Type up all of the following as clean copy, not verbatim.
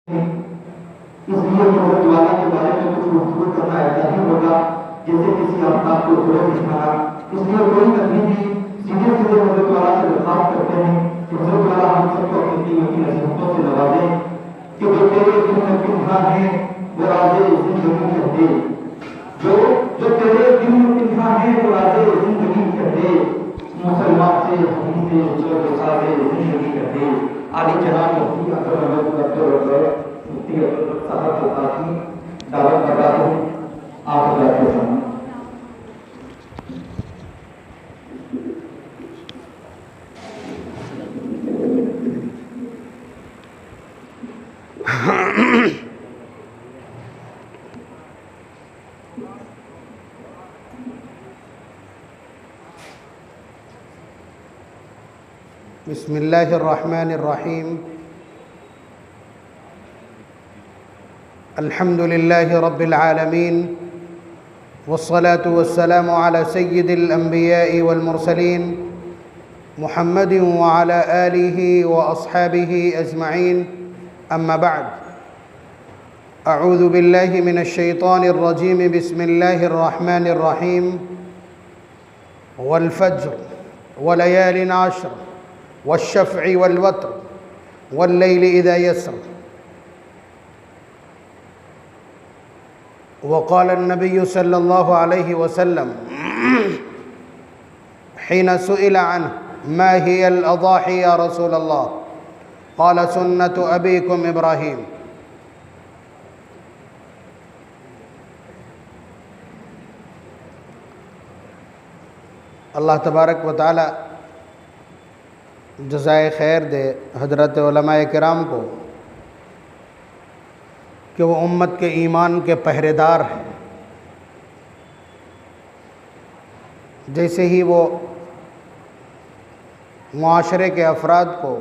इसलिए हजरत वाला के बारे में कुछ गुफ्तगू करना ऐसा ही होगा जैसे किसी आफ्ताब को सूरज दिखाना। इसलिए कोई कभी भी सीधे सीधे हजरत वाला से दरखास्त करते हैं कि हजरत वाला हम सबको अपनी कीमती नसीहतों से नवाजे कि जो तेरे दिल में पिन्हा है वो राज़े जिंदगी कह दे, जो तेरे दिल में पिन्हा है वो राज़े जिंदगी कह दे, मुसलमान से हदीस से जो साज़े जिंदगी कह दे। आली जनाब मुफ्ती अकरम अहमद मुफ्ती साहब को काफी दावत करता हूँ आप के सामने। बिस्मिल्लाहिर्रहमानिर्रहीम। अल्हम्दुलिल्लाहि रब्बिल आलमीन वस्सलातु वस्सलामु अला सय्यिदिल अंबिया'i वल मुरसलीन मुहम्मदिन व अला आलिहि व अस्हाबिहि अजमईन, अम्मा बअद। अऊज़ु बिल्लाहि मिनश शैतानिर रजीम। बिस्मिल्लाहिर रहीम। वल फज्र व लयालिन अश्र वश्शफ़्इ वल वत्र वल्लैलि इज़ा यसर। वक़ाल अन्नबिय्यु सल्लल्लाहु अलैहि वसल्लम हिन सुइल अन्हु मा हियल अज़ाही या रसूलल्लाह क़ाल सुन्नतु अबीकुम इब्राहीम। अल्लाह तबारक व तआला जज़ाए खैर दे हज़रत उलमाए किराम को कि वो उम्मत के ईमान के पहरेदार हैं। जैसे ही वो मुआशरे के अफराद को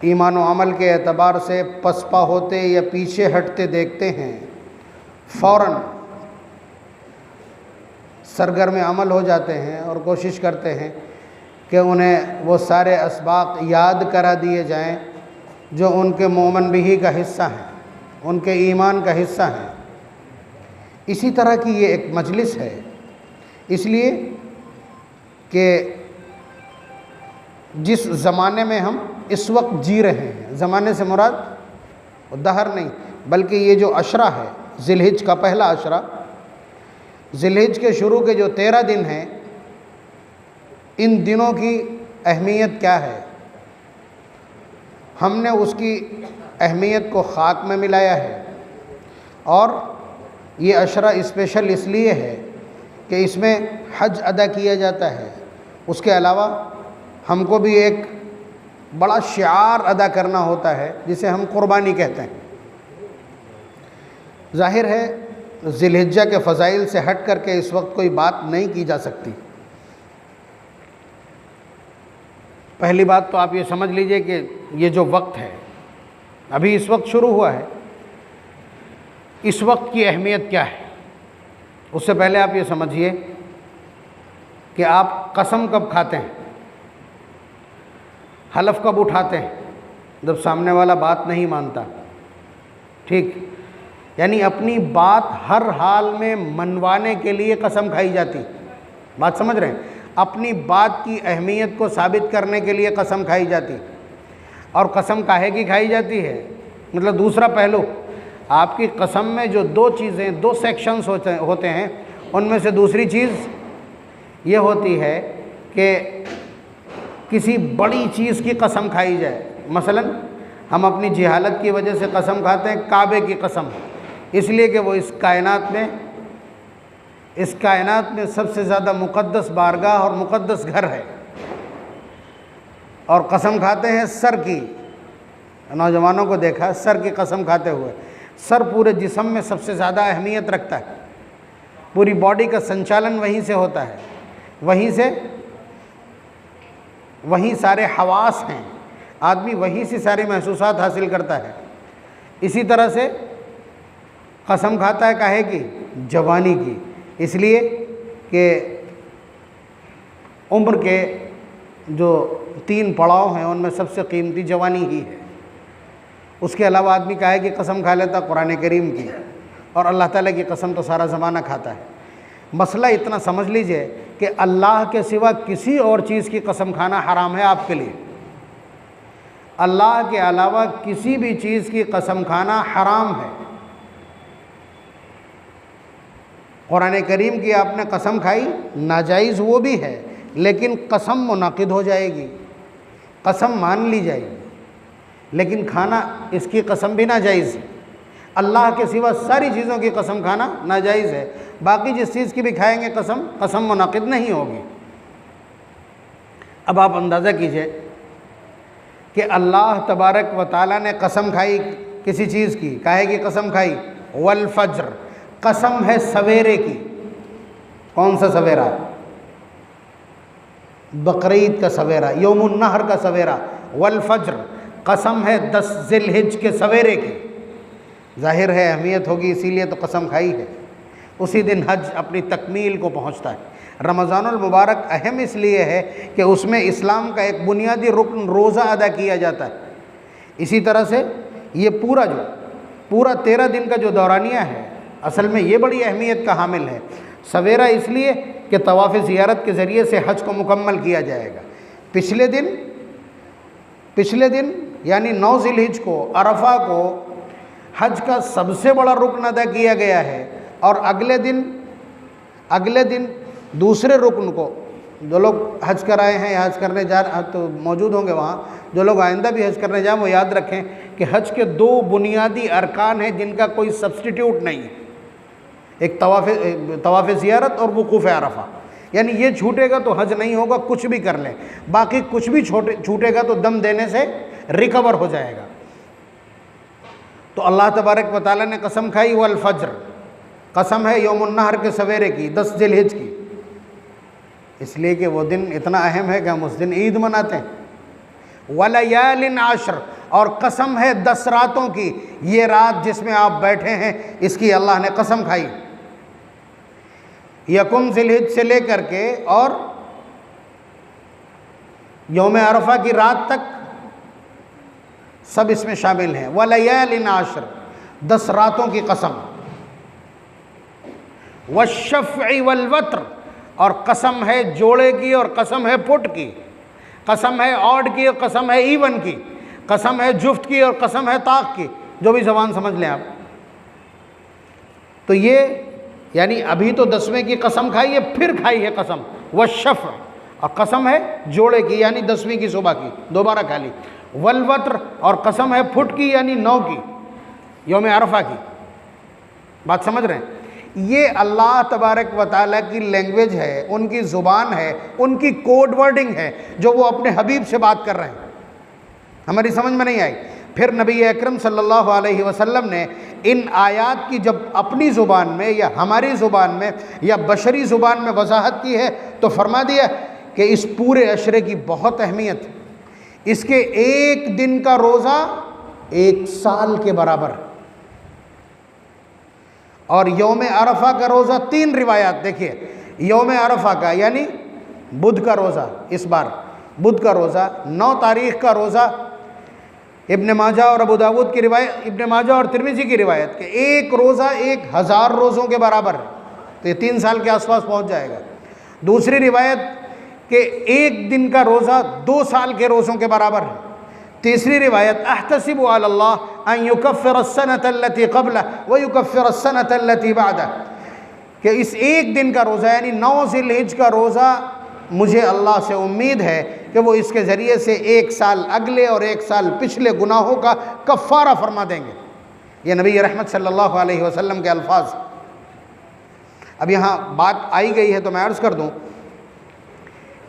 ईमान व अमल के एतबार से पसपा होते या पीछे हटते देखते हैं, फ़ौरन सरगर्म अमल हो जाते हैं और कोशिश करते हैं कि उन्हें वो सारे असबाक़ याद करा दिए जाएं जो उनके मोमन बिही का हिस्सा हैं, उनके ईमान का हिस्सा हैं। इसी तरह की ये एक मजलिस है, इसलिए कि जिस ज़माने में हम इस वक्त जी रहे हैं, ज़माने से मुराद दहर नहीं बल्कि ये जो अशरा है, ज़िलहिज का पहला अशरा, ज़िलहिज के शुरू के जो 13 दिन हैं, इन दिनों की अहमियत क्या है, हमने उसकी अहमियत को ख़ाक में मिलाया है। और ये अशरा स्पेशल इसलिए है कि इसमें हज अदा किया जाता है। उसके अलावा हमको भी एक बड़ा शिआर अदा करना होता है जिसे हम कुर्बानी कहते हैं। ज़ाहिर है ज़िलहिज्जा के फ़ज़ाइल से हट करके इस वक्त कोई बात नहीं की जा सकती। पहली बात तो आप ये समझ लीजिए कि ये जो वक्त है, अभी इस वक्त शुरू हुआ है, इस वक्त की अहमियत क्या है। उससे पहले आप ये समझिए कि आप कसम कब खाते हैं, हलफ कब उठाते हैं, जब सामने वाला बात नहीं मानता। ठीक, यानी अपनी बात हर हाल में मनवाने के लिए कसम खाई जाती। बात समझ रहे हैं? अपनी बात की अहमियत को साबित करने के लिए कसम खाई जाती। और कसम काहे की खाई जाती है, मतलब दूसरा पहलू, आपकी कसम में जो दो चीज़ें, दो सेक्शंस होते हैं, उनमें से दूसरी चीज़ ये होती है कि किसी बड़ी चीज़ की कसम खाई जाए। मसलन हम अपनी जहालत की वजह से कसम खाते हैं काबे की कसम, इसलिए कि वो इस कायनात में सबसे ज़्यादा मुक़द्दस बारगाह और मुक़द्दस घर है। और कसम खाते हैं सर की, नौजवानों को देखा सर की कसम खाते हुए। सर पूरे जिस्म में सबसे ज़्यादा अहमियत रखता है, पूरी बॉडी का संचालन वहीं से होता है, वहीं सारे हवास हैं, आदमी वहीं से सारी महसूसात हासिल करता है। इसी तरह से कसम खाता है काहे की, जवानी की, इसलिए कि उम्र के जो 3 पड़ाव हैं उनमें सबसे कीमती जवानी ही है। उसके अलावा आदमी काहे की कसम खा लेता? कुरान करीम की। और अल्लाह ताला की कसम तो सारा ज़माना खाता है। मसला इतना समझ लीजिए कि अल्लाह के सिवा किसी और चीज़ की कसम खाना हराम है आपके लिए। अल्लाह के अलावा किसी भी चीज़ की कसम खाना हराम है। कुरान करीम की आपने कसम खाई, नाजायज़ वो भी है, लेकिन कसम मुनाकिद हो जाएगी, कसम मान ली जाएगी, लेकिन खाना इसकी कसम भी नाजायज़ है। अल्लाह के सिवा सारी चीज़ों की कसम खाना नाजायज़ है। बाकी जिस चीज़ की भी खाएंगे कसम, कसम मुनाकिद नहीं होगी। अब आप अंदाज़ा कीजिए कि अल्लाह तबारक व ताला ने कसम खाई किसी चीज़ की, काहे की कसम खाई? वल फज्र, कसम है सवेरे की। कौन सा सवेरा? बकरीद का सवेरा, यौमुन नहर का सवेरा। वल फज्र, कसम है 10 ज़िलहिज के सवेरे की। जाहिर है अहमियत होगी, इसीलिए तो कसम खाई है। उसी दिन हज अपनी तकमील को पहुंचता है। रमज़ानुल मुबारक अहम इसलिए है कि उसमें इस्लाम का एक बुनियादी रुकन रोज़ा अदा किया जाता है। इसी तरह से ये पूरा 13 दिन का जो दौरानिया है, असल में ये बड़ी अहमियत का हामिल है। सवेरा इसलिए कि तवाफ़ ज़ियारत के ज़रिए से हज को मुकम्मल किया जाएगा। पिछले दिन यानी 9 ज़िलहिज को, अरफा को हज का सबसे बड़ा रुकन अदा किया गया है। और अगले दिन दूसरे रुकन को, जो लोग हज कराए हैं या हज करने जा रहे तो मौजूद होंगे वहाँ, जो लोग आइंदा भी हज करने जाएँ वो याद रखें कि हज के 2 बुनियादी अरकान हैं जिनका कोई सब्स्टिट्यूट नहीं है। एक तवाफ़ ज़ियारत और वुक़ूफ़ अरफा। यानी ये छूटेगा तो हज नहीं होगा, कुछ भी कर लें। बाकी कुछ भी छूटेगा तो दम देने से रिकवर हो जाएगा। तो अल्लाह तबारक व तआला ने कसम खाई वल फज्र, कसम है यौमुन नहर के सवेरे की, 10 ज़िलहिज की। इसलिए कि वो दिन इतना अहम है कि हम उस दिन ईद मनाते हैं। वलयालिन आश्र, और कसम है 10 रातों की। ये रात जिसमें आप बैठे हैं, इसकी अल्लाह ने कसम खाई। यकुम ज़िलहिज से लेकर के और यौम अरफा की रात तक सब इसमें शामिल हैं। वलयालिन आश्र, 10 रातों की कसम। वश्शफ़ई वल वत्र, और कसम है जोड़े की और कसम है पुट की। कसम है ऑड की और कसम है इवन की। कसम है जुफ्त की और कसम है ताक की। जो भी ज़बान समझ लें आप। तो ये यानी अभी तो 10वें की कसम खाई है, फिर खाई है कसम वश्शफ़, और कसम है जोड़े की यानी 10वीं की सुबह की, दोबारा खा ली। वल वत्र, और कसम है फुट की यानी 9 की, यौम अरफा की। बात समझ रहे हैं? ये अल्लाह तबारक व तआला की लैंग्वेज है, उनकी ज़ुबान है, उनकी कोड वर्डिंग है, जो वो अपने हबीब से बात कर रहे हैं। हमारी समझ में नहीं आई। फिर नबी अकरम सल्लल्लाहु अलैहि वसल्लम ने इन आयात की जब अपनी ज़ुबान में या हमारी ज़ुबान में या बशरी ज़ुबान में वजाहत की है, तो फरमा दिया कि इस पूरे अशरे की बहुत अहमियत है। इसके एक दिन का रोज़ा 1 साल के बराबर है। और यौम अरफा का रोज़ा 3 रिवायात देखिए। यौम अरफा का यानी बुध का रोज़ा, इस बार बुध का रोज़ा, 9 तारीख़ का रोज़ा इब्न माजा और अबू दाऊद की रिवायत, इब्न माजा और तिरमिज़ी की रिवायत के एक रोज़ा 1000 रोज़ों के बराबर है। तो ये 3 साल के आसपास पहुंच जाएगा। दूसरी रिवायत के एक दिन का रोज़ा 2 साल के रोज़ों के बराबर है। तीसरी रिवायत अहतसिबु अलल्लाह अन युकफ्फिर अस्सनत अल्लती क़ब्लह व युकफ्फिर अस्सनत अल्लती बअदह, कि इस एक दिन का रोज़ा यानी 9 ज़िलहिज का रोज़ा मुझे अल्लाह से उम्मीद है कि वो इसके ज़रिए से 1 साल अगले और 1 साल पिछले गुनाहों का कफ़ारा फरमा देंगे। ये नबी रहमत सल्लल्लाहु अलैहि वसल्लम के अल्फाज। अब यहाँ बात आई गई है तो मैं अर्ज़ कर दूँ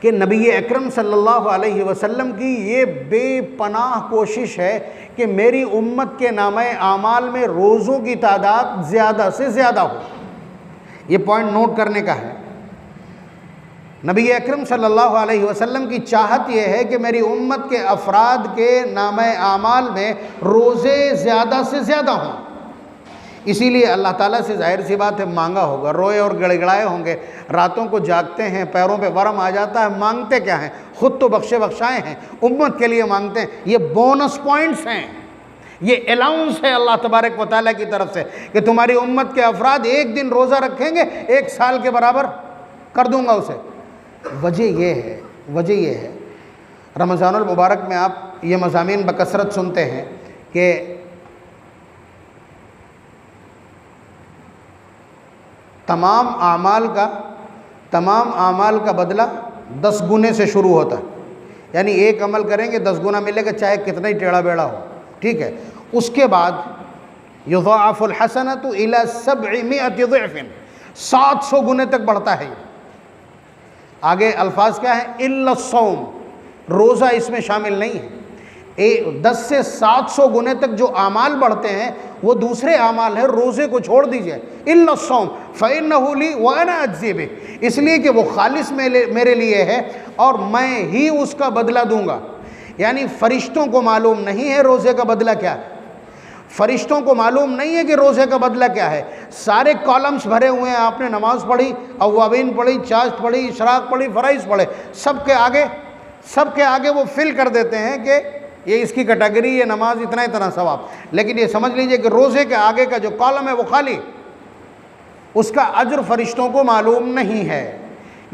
कि नबी अकरम सल्लल्लाहु अलैहि वसल्लम की ये बेपनाह कोशिश है कि मेरी उम्मत के नामे आमाल में रोज़ों की तादाद ज़्यादा से ज़्यादा हो। ये पॉइंट नोट करने का है। नबी अकरम सल्लल्लाहु अलैहि वसल्लम की चाहत यह है कि मेरी उम्मत के अफराद के नामे आमाल में रोज़े ज़्यादा से ज़्यादा हों। इसीलिए अल्लाह ताला से जाहिर सी बात है मांगा होगा, रोए और गड़गड़ाए होंगे, रातों को जागते हैं, पैरों पे वरम आ जाता है। मांगते क्या हैं? ख़ुद तो बख्शे बख्शाए हैं, उम्मत के लिए मांगते हैं। ये बोनस पॉइंट्स हैं, ये अलाउंस है अल्लाह तबारक व तआला की तरफ से कि तुम्हारी उम्मत के अफराद एक दिन रोज़ा रखेंगे 1 साल के बराबर कर दूंगा उसे। वजह ये है रमज़ानुल मुबारक में आप ये मज़ामीन बकसरत सुनते हैं कि तमाम आमाल का बदला 10 गुने से शुरू होता है। यानी एक अमल करेंगे 10 गुना मिलेगा, चाहे कितना ही टेढ़ा बेड़ा हो, ठीक है। उसके बाद युज़ाअफ़ुल हसनतु इला 700 ज़िअफ़िन, 700 गुने तक बढ़ता है। आगे अल्फाज क्या है, इल्ला सौम, रोज़ा इसमें शामिल नहीं है। 10 से 700 गुने तक जो आमाल बढ़ते हैं वो दूसरे आमाल है, रोज़े को छोड़ दीजिए। इल्ला सौम फ़इन्नहु ली व अना अज्ज़ी बिह, इसलिए कि वो खालिस मेरे लिए है और मैं ही उसका बदला दूंगा। यानी फ़रिश्तों को मालूम नहीं है रोज़े का बदला क्या है, फ़रिश्तों को मालूम नहीं है कि रोज़े का बदला क्या है। सारे कॉलम्स भरे हुए हैं, आपने नमाज़ पढ़ी, अव्वाबीन पढ़ी, चाश्त पढ़ी, इशराक पढ़ी, फ़राइज़ पढ़े, सबके आगे वो फिल कर देते हैं कि ये इसकी कैटेगरी, ये नमाज इतना सवाब। लेकिन ये समझ लीजिए कि रोज़े के आगे का जो कॉलम है वो खाली, उसका अज्र फ़रिश्तों को मालूम नहीं है।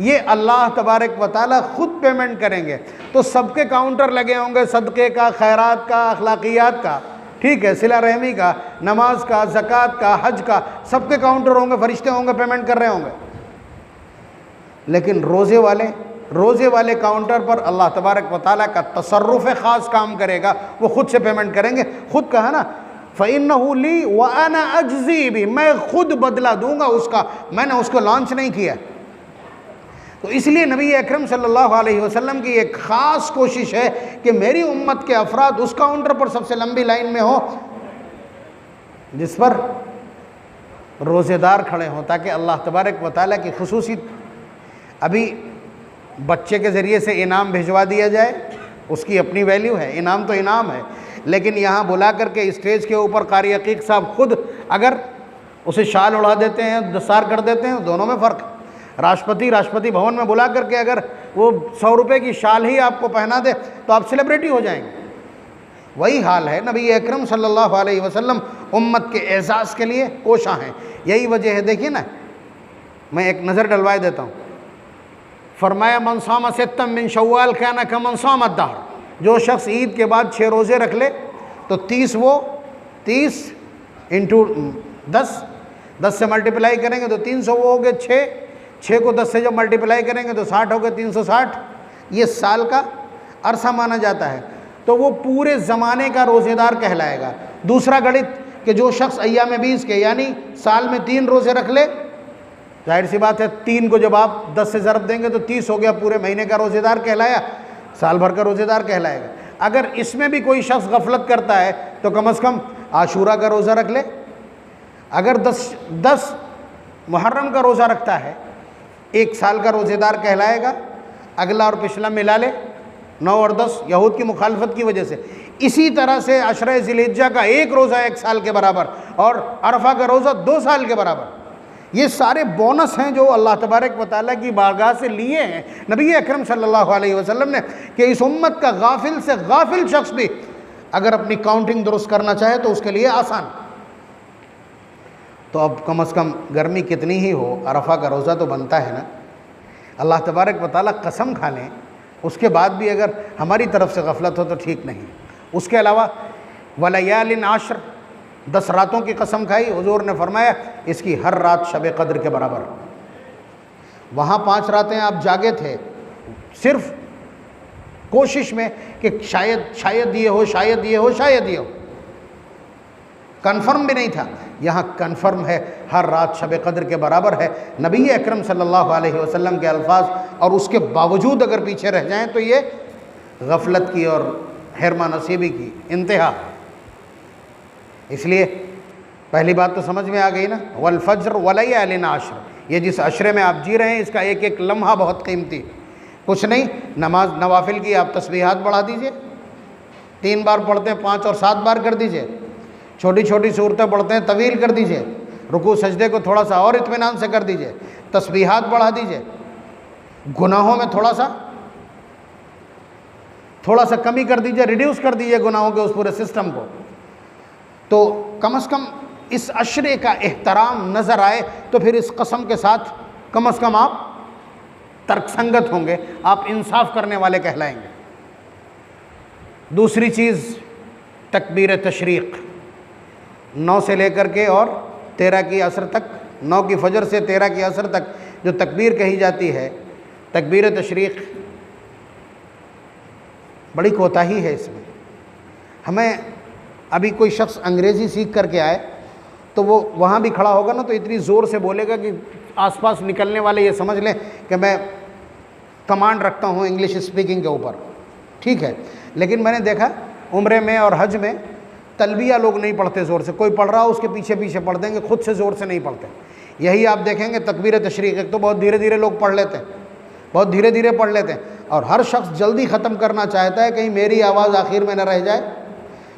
ये अल्लाह तबारक व तआला ख़ुद पेमेंट करेंगे। तो सबके काउंटर लगे होंगे, सदक़े का, खैरात का, अखलाकियात का, ठीक है, सिला रहमी का, नमाज का, ज़कात का, हज का, सबके काउंटर होंगे, फरिश्ते होंगे, पेमेंट कर रहे होंगे। लेकिन रोज़े वाले काउंटर पर अल्लाह तबारक व तआला का तसर्रुफ़ ख़ास काम करेगा, वो ख़ुद से पेमेंट करेंगे। ख़ुद कहा ना, फ़इन्नहु ली व अना अज्ज़ी बिह, मैं ख़ुद बदला दूंगा उसका, मैंने उसको लॉन्च नहीं किया। तो इसलिए नबी अकरम सल्लल्लाहु अलैहि वसल्लम की एक ख़ास कोशिश है कि मेरी उम्मत के अफराद उस काउंटर पर सबसे लंबी लाइन में हो जिस पर रोज़ेदार खड़े हों, ताकि अल्लाह तबारक व तआला की खुसूसी, अभी बच्चे के ज़रिए से इनाम भिजवा दिया जाए, उसकी अपनी वैल्यू है, इनाम तो इनाम है। लेकिन यहाँ बुला करके स्टेज के ऊपर कारी अकीक साहब खुद अगर उसे शाल उड़ा देते हैं, दस्तार कर देते हैं, दोनों में फ़र्क। राष्ट्रपति भवन में बुला करके अगर वो 100 रुपये की शाल ही आपको पहना दे तो आप सेलिब्रिटी हो जाएंगे। वही हाल है, नबी अकरम सल्लल्लाहु अलैहि वसल्लम उम्मत के एज़ाज़ के लिए कोशा हैं। यही वजह है, देखिए ना, मैं एक नज़र डलवाए देता हूँ। फरमाया मन साम सित्तम मिन शव्वाल काना कमन साम अद्दहर, जो शख्स ईद के बाद 6 रोज़े रख ले तो 30 इंटू 10 से मल्टीप्लाई करेंगे तो 300 वो हो गए 6 को 10 से जब मल्टीप्लाई करेंगे तो 60 हो गए 360। ये साल का अरसा माना जाता है, तो वो पूरे ज़माने का रोज़ेदार कहलाएगा। दूसरा गणित कि जो शख्स अय्याम 20 के यानी साल में 3 रोज़े रख ले, जाहिर सी बात है 3 को जब आप 10 से ज़रब देंगे तो 30 हो गया, पूरे महीने का रोज़ेदार कहलाया, साल भर का रोज़ेदार कहलाएगा। अगर इसमें भी कोई शख्स गफलत करता है तो कम से कम आशूरा का रोज़ा रख ले। अगर 10 मुहर्रम का रोज़ा रखता है, 1 साल का रोज़ेदार कहलाएगा। अगला और पिछला मिला ले, 9 और 10 यहूद की मुखालफत की वजह से। इसी तरह से अशरा ज़िलहिज्जा का 1 रोज़ा 1 साल के बराबर और अरफा का रोज़ा 2 साल के बराबर। ये सारे बोनस हैं जो अल्लाह तबारक व तआला की बारगाह से लिए हैं नबी अकरम सल्लल्लाहु अलैहि वसल्लम ने, कि इस उम्मत का गाफिल से गाफिल शख्स भी अगर अपनी काउंटिंग दुरुस्त करना चाहे तो उसके लिए आसान। तो अब कम से कम गर्मी कितनी ही हो, अरफा का रोज़ा तो बनता है ना। अल्लाह तबारक व तआला कसम खा लें, उसके बाद भी अगर हमारी तरफ से गफलत हो तो ठीक नहीं। उसके अलावा वलयालिन आश्र, 10 रातों की कसम खाई, हुजूर ने फरमाया इसकी हर रात शब कद्र के बराबर। वहाँ 5 रातें आप जागे थे सिर्फ कोशिश में कि शायद ये हो, शायद ये हो, शायद ये हो, कन्फर्म भी नहीं था। यहाँ कन्फर्म है, हर रात शब कद्र के बराबर है। नबी अकरम सल्लल्लाहु अलैहि वसल्लम के अल्फाज, और उसके बावजूद अगर पीछे रह जाएं तो ये गफलत की और हिरमा नसीबी की इंतहा। इसलिए पहली बात तो समझ में आ गई ना, वल फज्र वलयालिन आश्र, ये जिस अशरे में आप जी रहे हैं इसका एक एक लम्हा बहुत कीमती। कुछ नहीं, नमाज नवाफिल की आप तस्बीहात बढ़ा दीजिए, 3 बार पढ़ते हैं 5 और 7 बार कर दीजिए, छोटी छोटी सूरतें पढ़ते हैं तवील कर दीजिए, रुकू सजदे को थोड़ा सा और इत्मीनान से कर दीजिए, तस्बीहात बढ़ा दीजिए, गुनाहों में थोड़ा सा कमी कर दीजिए, रिड्यूस कर दीजिए गुनाहों के उस पूरे सिस्टम को। तो कम से कम इस अशरे का एहतराम नज़र आए तो फिर इस कसम के साथ कम से कम आप तर्कसंगत होंगे, आप इंसाफ करने वाले कहलाएंगे। दूसरी चीज़ तकबीर तशरीक़, 9 से लेकर के और 13 की असर तक, 9 की फजर से 13 की असर तक जो तकबीर कही जाती है, तकबीर तशरीक़, बड़ी कोताही है इसमें। हमें अभी कोई शख्स अंग्रेज़ी सीख करके आए तो वो वहाँ भी खड़ा होगा ना तो इतनी ज़ोर से बोलेगा कि आसपास निकलने वाले ये समझ लें कि मैं कमांड रखता हूँ इंग्लिश स्पीकिंग के ऊपर, ठीक है। लेकिन मैंने देखा उम्रे में और हज में तलबिया लोग नहीं पढ़ते ज़ोर से, कोई पढ़ रहा हो उसके पीछे पीछे पढ़ देंगे, खुद से ज़ोर से नहीं पढ़ते। यही आप देखेंगे तकबीर तशरीक़, एक तो बहुत धीरे धीरे लोग पढ़ लेते हैं, बहुत धीरे धीरे पढ़ लेते हैं, और हर शख्स जल्दी ख़त्म करना चाहता है कहीं मेरी आवाज़ आखिर में न रह जाए,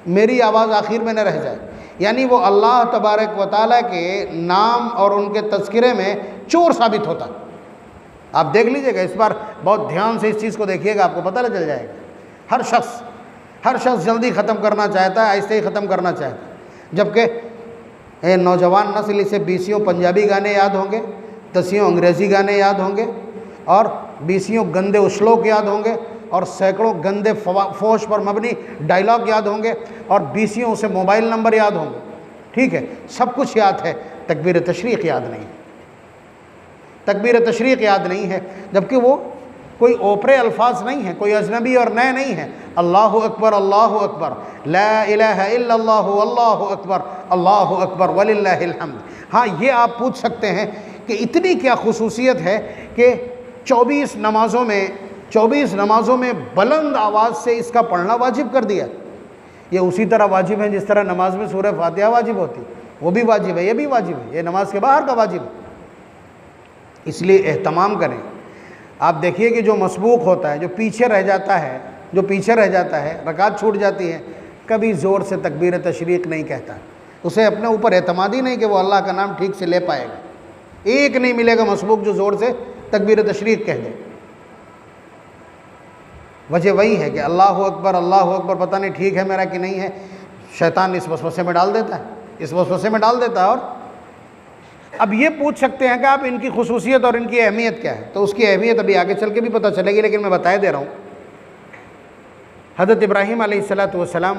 मेरी आवाज़ आखिर में न रह जाए। यानी वो अल्लाह तबारक व तआला के नाम और उनके तज़किरे में चोर साबित होता है। आप देख लीजिएगा, इस बार बहुत ध्यान से इस चीज़ को देखिएगा, आपको पता चल जाएगा। हर शख्स जल्दी ख़त्म करना चाहता है, ऐसे ही ख़त्म करना चाहता है, जबकि नौजवान नस्ल इसे 20 पंजाबी गाने याद होंगे, 10 अंग्रेज़ी गाने याद होंगे, और 20 गंदे श्लोक याद होंगे, और सैकड़ों गंदे फोश पर मबनी डायलॉग याद होंगे, और 20 उसे मोबाइल नंबर याद होंगे, ठीक है, सब कुछ याद है, तकबीर तशरीक़ याद नहीं है, तकबीर तशरीक़ याद नहीं है। जबकि वो कोई ओपरे अल्फाज नहीं है, कोई अजनबी और नए नहीं है। अल्लाहु अकबर, ला इलाहा इल्लल्लाहु, अल्लाहु अकबर वलिल्लाहिल हम्द। हाँ, ये आप पूछ सकते हैं कि इतनी क्या खुसूसियत है कि 24 नमाज़ों में बुलंद आवाज़ से इसका पढ़ना वाजिब कर दिया। ये उसी तरह वाजिब है जिस तरह नमाज में सूरह फातिहा वाजिब होती, वो भी वाजिब है, ये भी वाजिब है, ये नमाज के बाहर का वाजिब है। इसलिए एहतमाम करें। आप देखिए कि जो मसबूक होता है, जो पीछे रह जाता है, रकात छूट जाती है, कभी ज़ोर से तकबीर तशरीक़ नहीं कहता, उसे अपने ऊपर एतमादी नहीं कि वो अल्लाह का नाम ठीक से ले पाएगा। एक नहीं मिलेगा मसबूक जो ज़ोर से तकबीर तशरीक़ कह दे। वजह वही है कि अल्लाहु अकबर पता नहीं ठीक है मेरा कि नहीं है, शैतान इस वसवसे में डाल देता है। और अब ये पूछ सकते हैं कि आप इनकी खुसूसियत और इनकी अहमियत क्या है, तो उसकी अहमियत अभी आगे चल के भी पता चलेगी, लेकिन मैं बताए दे रहा हूँ। हज़रत इब्राहीम अलैहिस्सलाम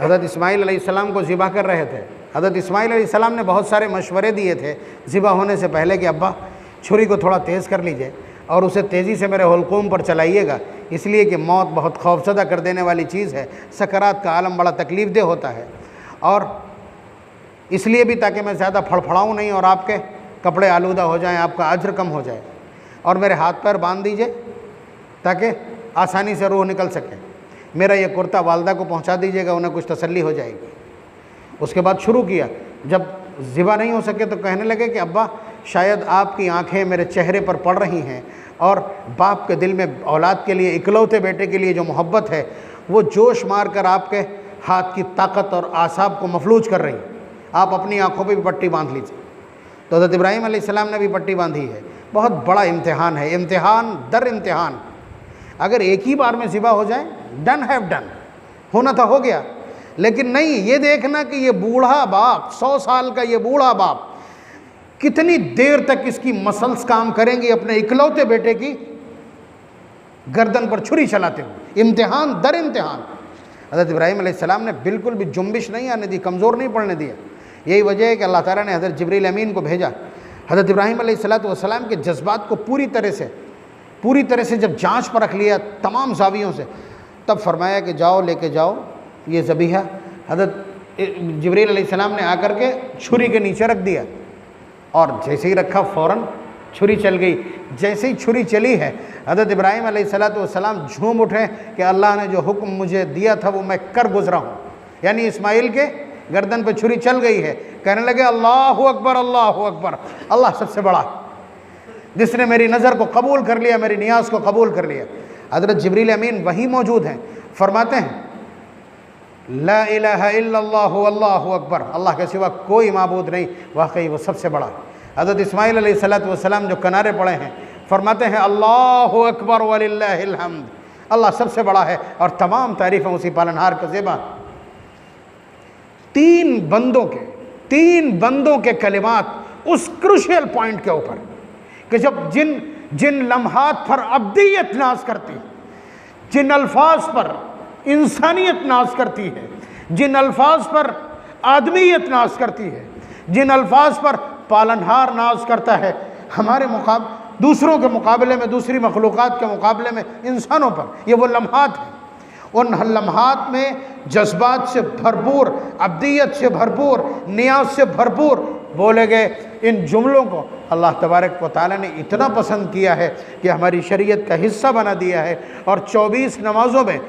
हज़रत इस्माईल अलैहिस्सलाम को ज़िबा कर रहे थे। हज़रत इस्माईल अलैहिस्सलाम ने बहुत सारे मशवरे दिए थे ज़िबा होने से पहले कि अब्बा छुरी को थोड़ा तेज़ कर लीजिए और उसे तेज़ी से मेरे हुल्कूम पर चलाइएगा, इसलिए कि मौत बहुत खौफज़दा कर देने वाली चीज़ है, सकरात का आलम बड़ा तकलीफ़ दे होता है, और इसलिए भी ताकि मैं ज़्यादा फड़फड़ाऊँ नहीं और आपके कपड़े आलूदा हो जाएं, आपका अज्र कम हो जाए, और मेरे हाथ पैर बांध दीजिए ताकि आसानी से रूह निकल सके। मेरा ये कुर्ता वालदा को पहुंचा दीजिएगा, उन्हें कुछ तसल्ली हो जाएगी। उसके बाद शुरू किया, जब ज़िबा नहीं हो सके तो कहने लगे कि अब्बा शायद आपकी आंखें मेरे चेहरे पर पड़ रही हैं, और बाप के दिल में औलाद के लिए, इकलौते बेटे के लिए जो मोहब्बत है वो जोश मार कर आपके हाथ की ताकत और आसाब को मफलूज कर रही, आप अपनी आँखों पे भी पट्टी बांध लीजिए। तो हज़रत इब्राहीम अलैहिस्सलाम ने भी पट्टी बांधी है। बहुत बड़ा इम्तिहान है, इम्तिहान दर इम्तिहान। अगर एक ही बार में ज़िबा हो जाए, डन हैव डन, होना था हो गया, लेकिन नहीं, ये देखना कि ये बूढ़ा बाप, 100 साल का ये बूढ़ा बाप कितनी देर तक इसकी मसल्स काम करेंगी अपने इकलौते बेटे की गर्दन पर छुरी चलाते हुए। इम्तिहान दर इम्तिहान। हज़रत इब्राहीम अलैहिस्सलाम ने बिल्कुल भी जुम्बिश नहीं आने दी, कमज़ोर नहीं पड़ने दिया। यही वजह है कि अल्लाह ताला ने हज़रत जिब्रील अमीन को भेजा। हज़रत इब्राहीम अलैहिस्सलाम के जज्बात को पूरी तरह से जब जांच पर रख लिया तमाम ज़ावियों से, तब फरमाया कि जाओ, लेके जाओ ये ज़बीहा। हज़रत जिब्रील अलैहिस्सलाम ने आकर के छुरी के नीचे रख दिया, और जैसे ही रखा फ़ौरन छुरी चल गई। जैसे ही छुरी चली है, हज़रत इब्राहीम अलैहिस्सलाम झूम उठे कि अल्लाह ने जो हुक्म मुझे दिया था वो मैं कर गुज़रा हूँ। यानी इस्माइल के गर्दन पर छुरी चल गई है। कहने लगे अल्लाहु अकबर, अल्लाह सबसे बड़ा, जिसने मेरी नज़र को कबूल कर लिया, मेरी नियाज़ को कबूल कर लिया। हज़रत जिब्रील अमीन वही मौजूद हैं, फरमाते हैं ला इलाहा इल्लल्लाहु, अल्लाहु अकबर, अल्लाह के सिवा कोई माबूद नहीं, वाकई वो सबसे बड़ा। हज़रत इस्माईल अलैहिस्सलाम जो किनारे पड़े हैं, फरमाते हैं अल्लाहु अकबर वलिल्लाहिल हम्द, अल्लाह सबसे बड़ा है और तमाम तारीफ़ें उसी पालनहार का ज़ेबा। तीन बंदों के कलिमात उस क्रूशियल पॉइंट के ऊपर कि जब जिन लम्हात पर अब्दियत नाज करती है, जिन अल्फाज पर इंसानियत नाज करती है, जिन अल्फाज पर आदमीयत नाज करती है, जिन अल्फाज पर पालनहार नाज करता है, हमारे दूसरों के मुकाबले में, दूसरी मखलूक़ात के मुकाबले में इंसानों पर, ये वो लम्हात हैं। उन लम्हात में जज्बात से भरपूर, अब्दियत से भरपूर, नियाज से भरपूर बोले गए इन जुमलों को अल्लाह तबारक व तआला ने इतना पसंद किया है कि हमारी शरीयत का हिस्सा बना दिया है। और 24 नमाज़ों में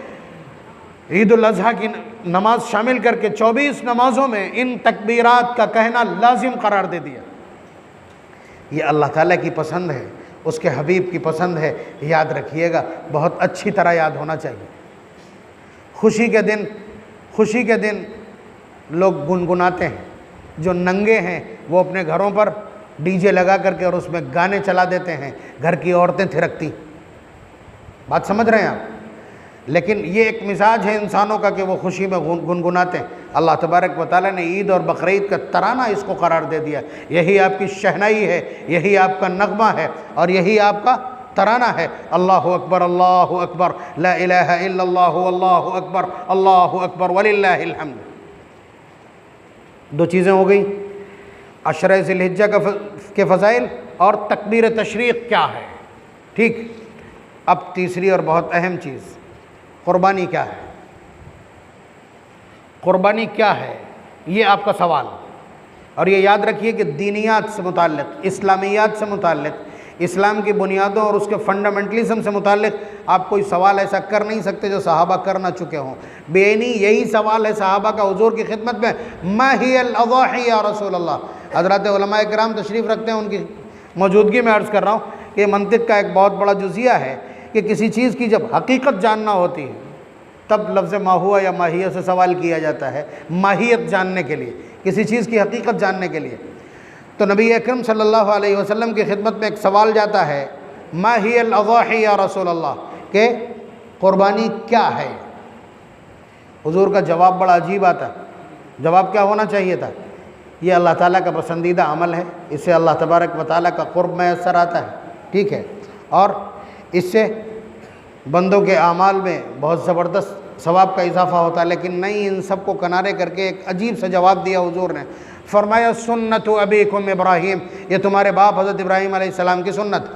ईद उल अज़हा की नमाज शामिल करके 24 नमाज़ों में इन तकबीरात का कहना लाजिम करार दे दिया। ये अल्लाह ताला की पसंद है, उसके हबीब की पसंद है, याद रखिएगा, बहुत अच्छी तरह याद होना चाहिए। खुशी के दिन लोग गुनगुनाते हैं, जो नंगे हैं वो अपने घरों पर डीजे लगा करके और उसमें गाने चला देते हैं, घर की औरतें थिरकती। बात समझ रहे हैं आप? लेकिन ये एक मिजाज है इंसानों का कि वो खुशी में गुनगुनाते हैं। अल्लाह तबारक व तआला ने ईद और बकरीद का तराना इसको करार दे दिया। यही आपकी शहनाई है, यही आपका नगमा है और यही आपका तराना है। अल्लाहु अकबर, अल्लाहु अकबर, ला इलाहा इल्लल्लाहु, अल्लाहु अकबर, अल्लाहु अकबर, वलिल्लाहिल हम्द। दो चीज़ें हो गई, अशरा ज़िलहिज्जा के फ़ज़ाइल और तकबीर तशरीक़ क्या है। ठीक, अब तीसरी और बहुत अहम चीज़, क़ुरबानी क्या है। क़ुरबानी क्या है, ये आपका सवाल। और ये याद रखिए कि दीनियात से मुताल्लिक़, इस्लामियात से मुताल्लिक़, इस्लाम की बुनियादों और उसके फंडामेंटलिज़म से मुताल्लिक़ आप कोई सवाल ऐसा कर नहीं सकते जो सहाबा कर ना चुके हों। बेनी यही सवाल है सहाबा का हुज़ूर की खिदमत में, मा हियल अज़ाही या रसूल अल्लाह। हज़रात उलमाए किराम तशरीफ़ रखते हैं, उनकी मौजूदगी में अर्ज़ कर रहा हूँ कि मंतिक़ का एक बहुत बड़ा जुज़िया है कि किसी चीज़ की जब हकीकत जानना होती है तब लफ्ज़ मा हुआ या माहिया से सवाल किया जाता है, माहियत जानने के लिए, किसी चीज़ की हकीकत जानने के लिए। तो नबी अकरम सल्लल्लाहु अलैहि वसल्लम की खिदमत में एक सवाल जाता है, मा हियल अज़ाही या रसूल अल्लाह, के क़ुरबानी क्या है। हुज़ूर का जवाब बड़ा अजीब आता। जवाब क्या होना चाहिए था, ये अल्लाह ताला का पसंदीदा अमल है, इससे अल्लाह तबारक व तआला का क़ुर्ब मैसर आता है, ठीक है, और इससे बंदों के आमाल में बहुत ज़बरदस्त सवाब का इजाफ़ा होता है। लेकिन नहीं, इन सब को किनारे करके एक अजीब सा जवाब दिया हुज़ूर ने। फरमाया सुन्नतु अबीकुम इब्राहीम, ये तुम्हारे बाप हज़रत इब्राहीम अलैहिस्सलाम की सुन्नत।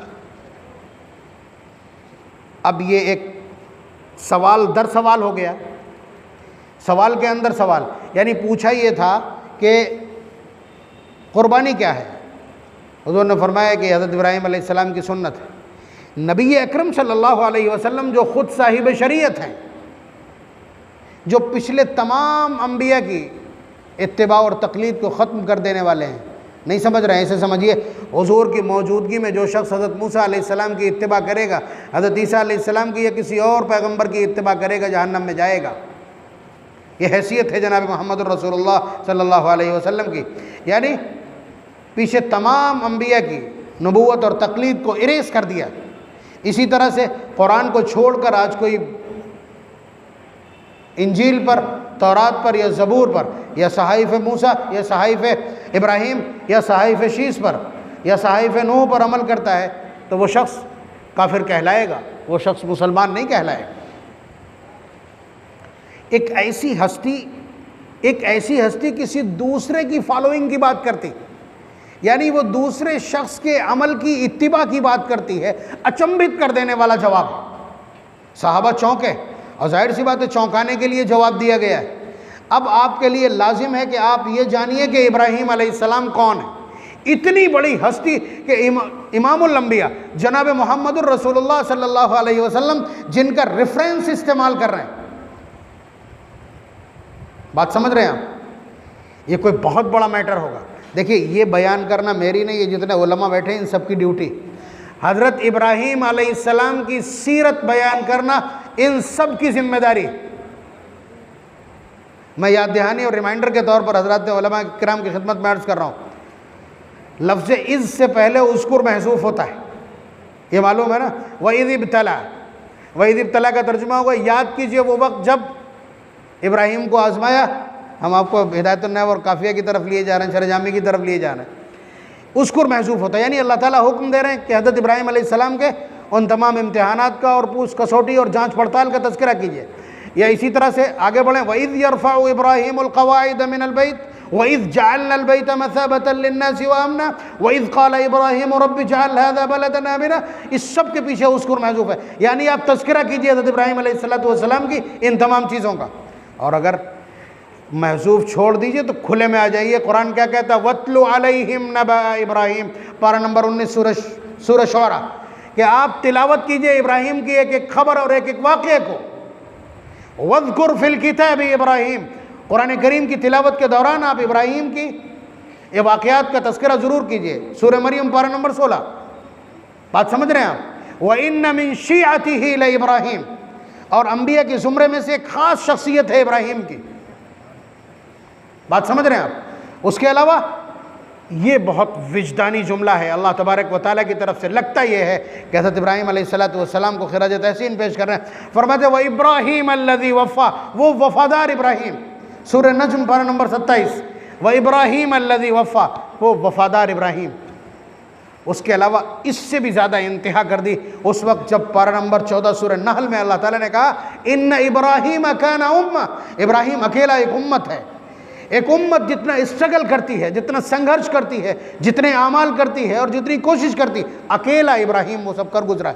अब ये एक सवाल दर सवाल हो गया, सवाल के अंदर सवाल, यानी पूछा ये था कि क़ुरबानी क्या है। हुज़ूर ने फरमाया कि हज़रत इब्राहीम अलैहिस्सलाम की सुन्नत है। नबी अकरम सल्लल्लाहु अलैहि वसल्लम जो ख़ुद साहिब शरीयत हैं, जो पिछले तमाम अंबिया की इत्तिबा और तक़लीद को ख़त्म कर देने वाले हैं। नहीं समझ रहे हैं, ऐसे समझिए, हुज़ूर की मौजूदगी में जो शख्स हज़रत मूसा अलैहिस्सलाम की इत्तिबा करेगा, हज़रत ईसा अलैहिस्सलाम की या किसी और पैगम्बर की इत्तिबा करेगा, जहन्नम में जाएगा। ये हैसियत है जनाब मुहम्मद रसूलुल्लाह सल्लल्लाहु अलैहि वसल्लम की। यानी पीछे तमाम अंबिया की नबूवत और तक़लीद को इरेज़ कर दिया। इसी तरह से कुरान को छोड़कर आज कोई इंजील पर, तौरात पर या ज़बूर पर या सहाइफ़ मूसा या सहाइफ़ इब्राहीम या सहाइफ़ शीस पर या सहाइफ़ नूह पर अमल करता है तो वो शख्स काफिर कहलाएगा, वो शख्स मुसलमान नहीं कहलाएगा। एक ऐसी हस्ती किसी दूसरे की फॉलोइंग की बात करती, यानी वो दूसरे शख्स के अमल की इत्तिबा की बात करती है। अचंभित कर देने वाला जवाब। सहाबा चौंके और जाहिर सी बात है चौंकाने के लिए जवाब दिया गया है। अब आपके लिए लाजिम है कि आप ये जानिए कि इब्राहीम अलैहिस्सलाम कौन है। इतनी बड़ी हस्ती कि इमामुल अंबिया जनाब मुहम्मदुर रसूलुल्लाह सल्लल्लाहु अलैहि वसल्लम जिनका रेफरेंस इस्तेमाल कर रहे हैं। बात समझ रहे हैं आप? ये कोई बहुत बड़ा मैटर होगा। देखिए, ये बयान करना मेरी नहीं, ये जितने उलमा बैठे हैं इन सब की ड्यूटी। हज़रत इब्राहीम अलैहिस्सलाम की सीरत बयान करना इन सब की जिम्मेदारी। मैं याद दहानी और रिमाइंडर के तौर पर हज़रत उलमा किराम की खिदमत में अर्ज़ कर रहा हूँ, लफ्ज़ इज़ से पहले उज़कुर महसूफ़ होता है, ये मालूम है ना। वइज़ इब्तला का तर्जुमा होगा याद कीजिए वो वक्त जब इब्राहीम को आज़माया, हम आपको हिदायतुन नहव और काफिया की तरफ लिए जा रहे हैं, शरह जामी की तरफ लिए जा रहे हैं। उस्कुर महसूस होता है, यानी अल्लाह ताला हुक्म दे रहे हैं कि हज़रत इब्राहीम अलैहिस्सलाम के उन तमाम इम्तिहानात का और पूछ कसौटी और जांच पड़ताल का तज़किरा कीजिए। या इसी तरह से आगे बढ़ें, वइज़ यरफ़अु इब्राहीमुल क़वाइद मिनल बैत वइज़ जअलनल बैत मसाबतन लिन्नासि व अमना वइज़ क़ाला इब्राहीम रब्बि जअल हाज़ा बलदन आमिना। इस सब के पीछे उस्कुर महसूस है, यानी आप तज़किरा कीजिए हज़रत इब्राहीम अलैहिस्सलातु वस्सलाम की इन तमाम चीज़ों का। और अगर महसूस छोड़ दीजिए तो खुले में आ जाइए। कुरान क्या कहता है, वत्लु अलैहिम नबा इब्राहीम, पारा नंबर 19 सूरह शुअरा, कि आप तिलावत कीजिए इब्राहीम की एक एक खबर और एक एक वाक़े को। वज़कुर फिल किताब इब्राहीम, कुरान करीम की तिलावत के दौरान आप इब्राहीम की ये वाक़यात का तज़किरा ज़रूर कीजिए। सूरह मरियम पारा नंबर 16, बात समझ रहे हैं आप। व इन्न मिन शिअतिही ल इब्राहीम, और अंबिया के ज़ुमरे में से एक ख़ास शख्सियत है इब्राहीम की, बात समझ रहे हैं आप। उसके अलावा ये बहुत विजदानी जुमला है अल्लाह तबारक व तआला की तरफ से। लगता ये है कि हज़रत इब्राहीम अलैहिस्सलातु वस्सलाम को खिराज तहसीन पेश कर रहे हैं। फरमाते व इब्राहीम अल्लज़ी वफ़ा, वो वफ़ादार इब्राहीम, सूरह नज्म पारा नंबर 27, व इब्राहीम अल्लज़ी वफ़ा, वो वफ़ादार इब्राहीम। उसके अलावा इससे भी ज़्यादा इंतहा कर दी उस वक्त जब पारा नंबर 14 सूरह नहल में अल्लाह ताला ने कहा इन्न इब्राहीम काना उम्मा, इब्राहीम अकेला एक उम्मत है। एक उम्मत जितना स्ट्रगल करती है, जितना संघर्ष करती है, जितने आमाल करती है और जितनी कोशिश करती, अकेला इब्राहीम वो सब कर गुजरा है।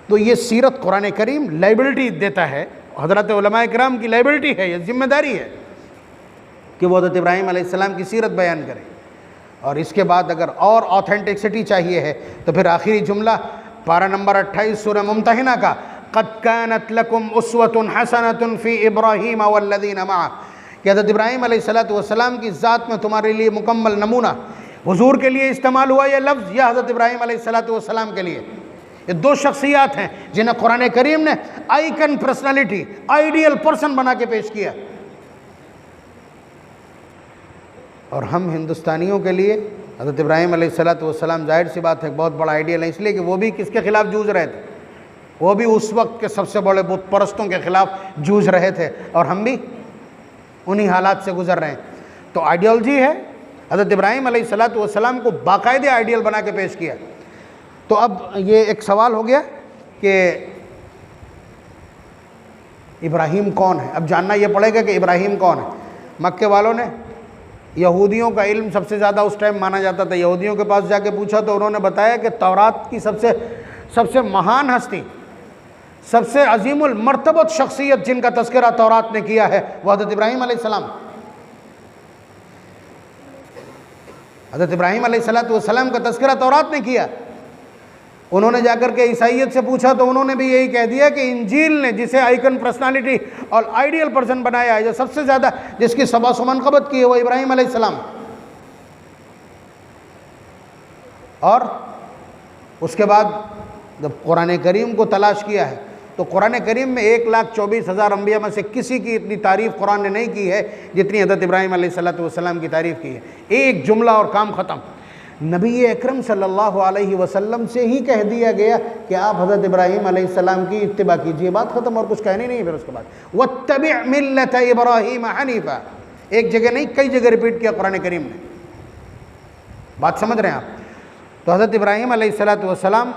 तो ये सीरत कुरान करीम लाइबिलिटी देता है, हज़रत उलमा इकराम की लाइबिलिटी है, ये जिम्मेदारी है कि वो हज़रत इब्राहीम अलैहिस्सलाम की सीरत बयान करें। और इसके बाद अगर और ऑथेंटिसिटी चाहिए है तो फिर आखिरी जुमला पारा नंबर 28 सूरह मुम्तहिना का, क़द कानत लकुम उस्वतुन हसनतुन फ़ी इब्राहीम वल्लज़ीना मअह, कि हज़रत इब्राहीम अलैहिस्सलातु वस्सलाम की ज़ात में तुम्हारे लिए मुकम्मल नमूना। हुजूर के लिए इस्तेमाल हुआ यह लफ्ज़ या हज़रत इब्राहीम अलैहिस्सलातु वस्सलाम के लिए। ये दो शख्सियात हैं जिन्हें कुरान करीम ने आइकन पर्सनालिटी, आइडियल पर्सन बना के पेश किया। और हम हिंदुस्तानियों के लिए हज़रत इब्राहीम अलैहिस्सलातु वस्सलाम ज़ाहिर सी बात है बहुत बड़ा आइडियल है, इसलिए कि वो भी किसके ख़िलाफ़ जूझ रहे थे, वो भी उस वक्त के सबसे बड़े बुत परस्तों के ख़िलाफ़ जूझ रहे थे, और हम भी उन्हीं हालात से गुजर रहे हैं। तो आइडियोलॉजी है, हज़रत इब्राहीम अलैहिस्सलातु वस्सलाम को बाकायदे आइडियल बना के पेश किया। तो अब ये एक सवाल हो गया कि इब्राहीम कौन है। अब जानना ये पड़ेगा कि इब्राहीम कौन है। मक्के वालों ने, यहूदियों का इल्म सबसे ज़्यादा उस टाइम माना जाता था, यहूदियों के पास जाके पूछा तो उन्होंने बताया कि तौरात की सबसे महान हस्ती, सबसे अजीमुल मर्तबत शख्सियत जिनका तज़किरा तौरात ने किया है वह हज़रत इब्राहीम अलैहिस्सलाम। हज़रत इब्राहीम अलैहिस्सलातु वस्सलाम का तज़किरा तौरात ने किया। उन्होंने जाकर के ईसाइयत से पूछा तो उन्होंने भी यही कह दिया कि इंजील ने जिसे आइकन पर्सनालिटी और आइडियल पर्सन बनाया है, जो सबसे ज़्यादा जिसकी सबासो मनक़बत की है, वह इब्राहीम अलैहिस्सलाम। और उसके बाद जब कुरान करीम को तलाश किया है तो कुरान करीम में 1,24,000 अम्बिया में से किसी की इतनी तारीफ़ कुरान ने नहीं की है जितनी हज़रत इब्राहीम अलैहिस्सलातु वस्सलाम की तारीफ़ की है। एक जुमला और काम ख़त्म। नबी अकरम सल्लल्लाहु अलैहि वसल्लम से ही कह दिया गया कि आप हज़रत इब्राहीम अलैहिस्सलाम की इत्तिबा कीजिए, बात ख़त्म, और कुछ कहने नहीं। फिर उसके बाद वत्तबि मिल्लत इब्राहीम हनीफ़ा, एक जगह नहीं कई जगह रिपीट किया कुरान करीम ने। बात समझ रहे हैं आप। तो हज़रत इब्राहीम अलैहिस्सलातु वस्सलाम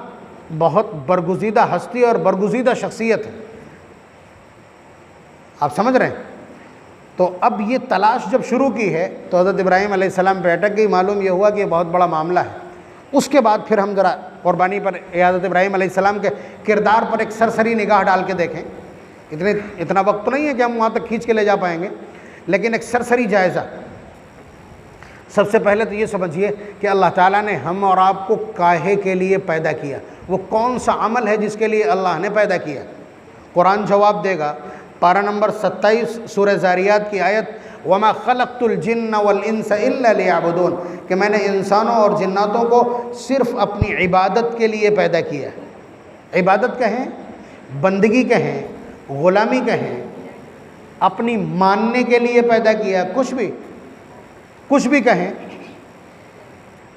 बहुत बरगुज़ीदा हस्ती और बरगुज़ीदा शख्सियत है, आप समझ रहे हैं। तो अब ये तलाश जब शुरू की है तो हज़रत इब्राहीम अलैहिस्सलाम पे अटक गई। मालूम ये हुआ कि ये बहुत बड़ा मामला है। उसके बाद फिर हम ज़रा कुर्बानी पर हज़रत इब्राहीम अलैहिस्सलाम के किरदार पर एक सरसरी निगाह डाल के देखें। इतना वक्त तो नहीं है कि हम वहाँ तक खींच के ले जा पाएंगे, लेकिन एक सरसरी जायज़ा। सबसे पहले तो ये समझिए कि अल्लाह ताला ने हम और आपको काहे के लिए पैदा किया, वो कौन सा अमल है जिसके लिए अल्लाह ने पैदा किया। कुरान जवाब देगा, पारा नंबर 27 सूरह ज़ारियात की आयत, वमा खलक़तुल जिन्न वल इंसा इल्ला लियअबुदून, कि मैंने इंसानों और जिन्नातों को सिर्फ़ अपनी इबादत के लिए पैदा किया। इबादत कहें, बंदगी कहें, ग़ुलामी कहें, अपनी मानने के लिए पैदा किया, कुछ भी कहें।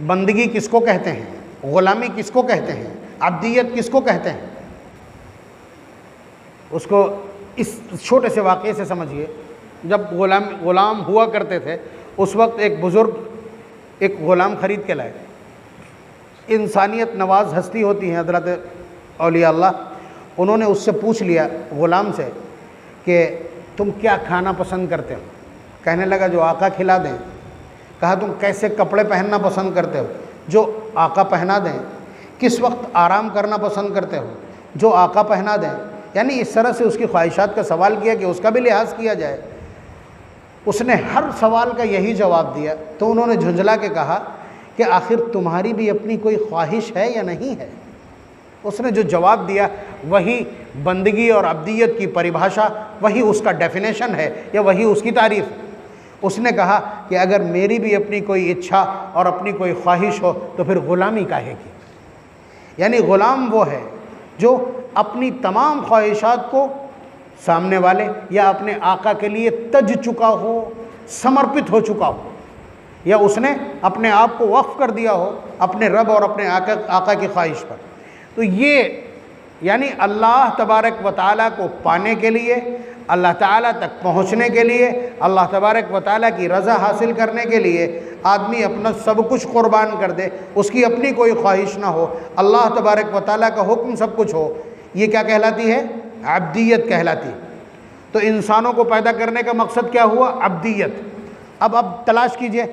बंदगी किसको कहते हैं, ग़ुलामी किसको कहते हैं, अब्दियत किसको कहते हैं, उसको इस छोटे से वाक़े से समझिए। जब ग़ुलाम हुआ करते थे, उस वक्त एक बुज़ुर्ग एक ग़ुलाम ख़रीद के लाए। इंसानियत नवाज हस्ती होती हैं हज़रत औलिया अल्लाह, उन्होंने उससे पूछ लिया ग़ुलाम से कि तुम क्या खाना पसंद करते हो? कहने लगा जो आका खिला दें। कहा तुम कैसे कपड़े पहनना पसंद करते हो? जो आका पहना दें। किस वक्त आराम करना पसंद करते हो? जो आका पहना दें। यानी इस तरह से उसकी ख्वाहिशात का सवाल किया कि उसका भी लिहाज किया जाए। उसने हर सवाल का यही जवाब दिया। तो उन्होंने झुंझला के कहा कि आखिर तुम्हारी भी अपनी कोई ख्वाहिश है या नहीं है? उसने जो जवाब दिया वही बंदगी और अब्दियत की परिभाषा, वही उसका डेफिनेशन है या वही उसकी तारीफ़। उसने कहा कि अगर मेरी भी अपनी कोई इच्छा और अपनी कोई ख्वाहिश हो तो फिर ग़ुलामी काहे की। यानी ग़ुलाम वो है जो अपनी तमाम ख्वाहिशात को सामने वाले या अपने आका के लिए तज चुका हो, समर्पित हो चुका हो, या उसने अपने आप को वक्फ कर दिया हो अपने रब और अपने आका की ख्वाहिश पर। तो ये यानी अल्लाह तबारक व तआला को पाने के लिए, अल्लाह ताला तक पहुँचने के लिए, अल्लाह तबारक व तआला की रज़ा हासिल करने के लिए आदमी अपना सब कुछ क़ुरबान कर दे, उसकी अपनी कोई ख्वाहिश ना हो, अल्लाह तबारक व तआला का हुक्म सब कुछ हो। ये क्या कहलाती है? अब्दियत कहलाती। तो इंसानों को पैदा करने का मकसद क्या हुआ? अब्दियत। अब तलाश कीजिए,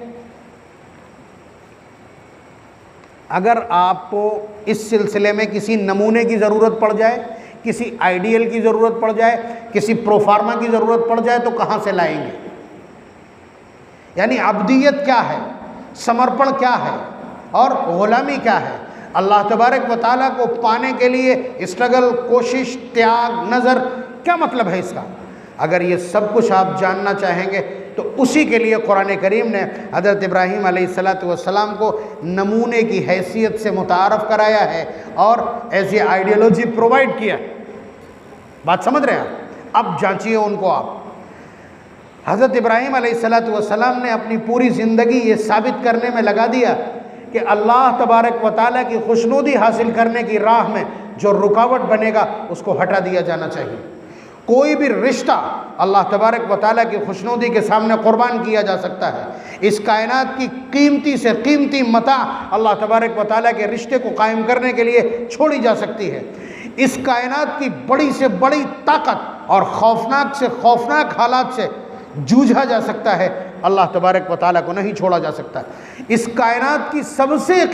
अगर आपको इस सिलसिले में किसी नमूने की ज़रूरत पड़ जाए, किसी आइडियल की ज़रूरत पड़ जाए, किसी प्रोफार्मा की ज़रूरत पड़ जाए तो कहाँ से लाएंगे? यानी अब्दियत क्या है, समर्पण क्या है और ग़ुलामी क्या है? अल्लाह तबारक व तआला को पाने के लिए स्ट्रगल, कोशिश, त्याग, नज़र, क्या मतलब है इसका? अगर ये सब कुछ आप जानना चाहेंगे तो उसी के लिए कुरान करीम ने हज़रत इब्राहीम अलैहिस्सलातु वस्सलाम को नमूने की हैसियत से मुतारफ़ कराया है और ऐसी आइडियोलॉजी प्रोवाइड किया। बात समझ रहे हैं? अब जांचिए उनको आप। हज़रत इब्राहीम अलैहिस्सलातु वस्सलाम ने अपनी पूरी ज़िंदगी ये साबित करने में लगा दिया कि अल्लाह तबारक व तआला की खुशनुदी हासिल करने की राह में जो रुकावट बनेगा उसको हटा दिया जाना चाहिए। कोई भी रिश्ता अल्लाह तबारक व तआला की खुशनुदी के सामने कुर्बान किया जा सकता है। इस कायनात की कीमती से कीमती मता अल्लाह तबारक व तआला के रिश्ते को कायम करने के लिए छोड़ी जा सकती है। इस कायनात की बड़ी से बड़ी ताकत और खौफनाक से खौफनाक हालात से जूझा जा सकता है, अल्लाह तबारक व तआला को नहीं छोड़ा जा सकता। इस कायनात की सबसे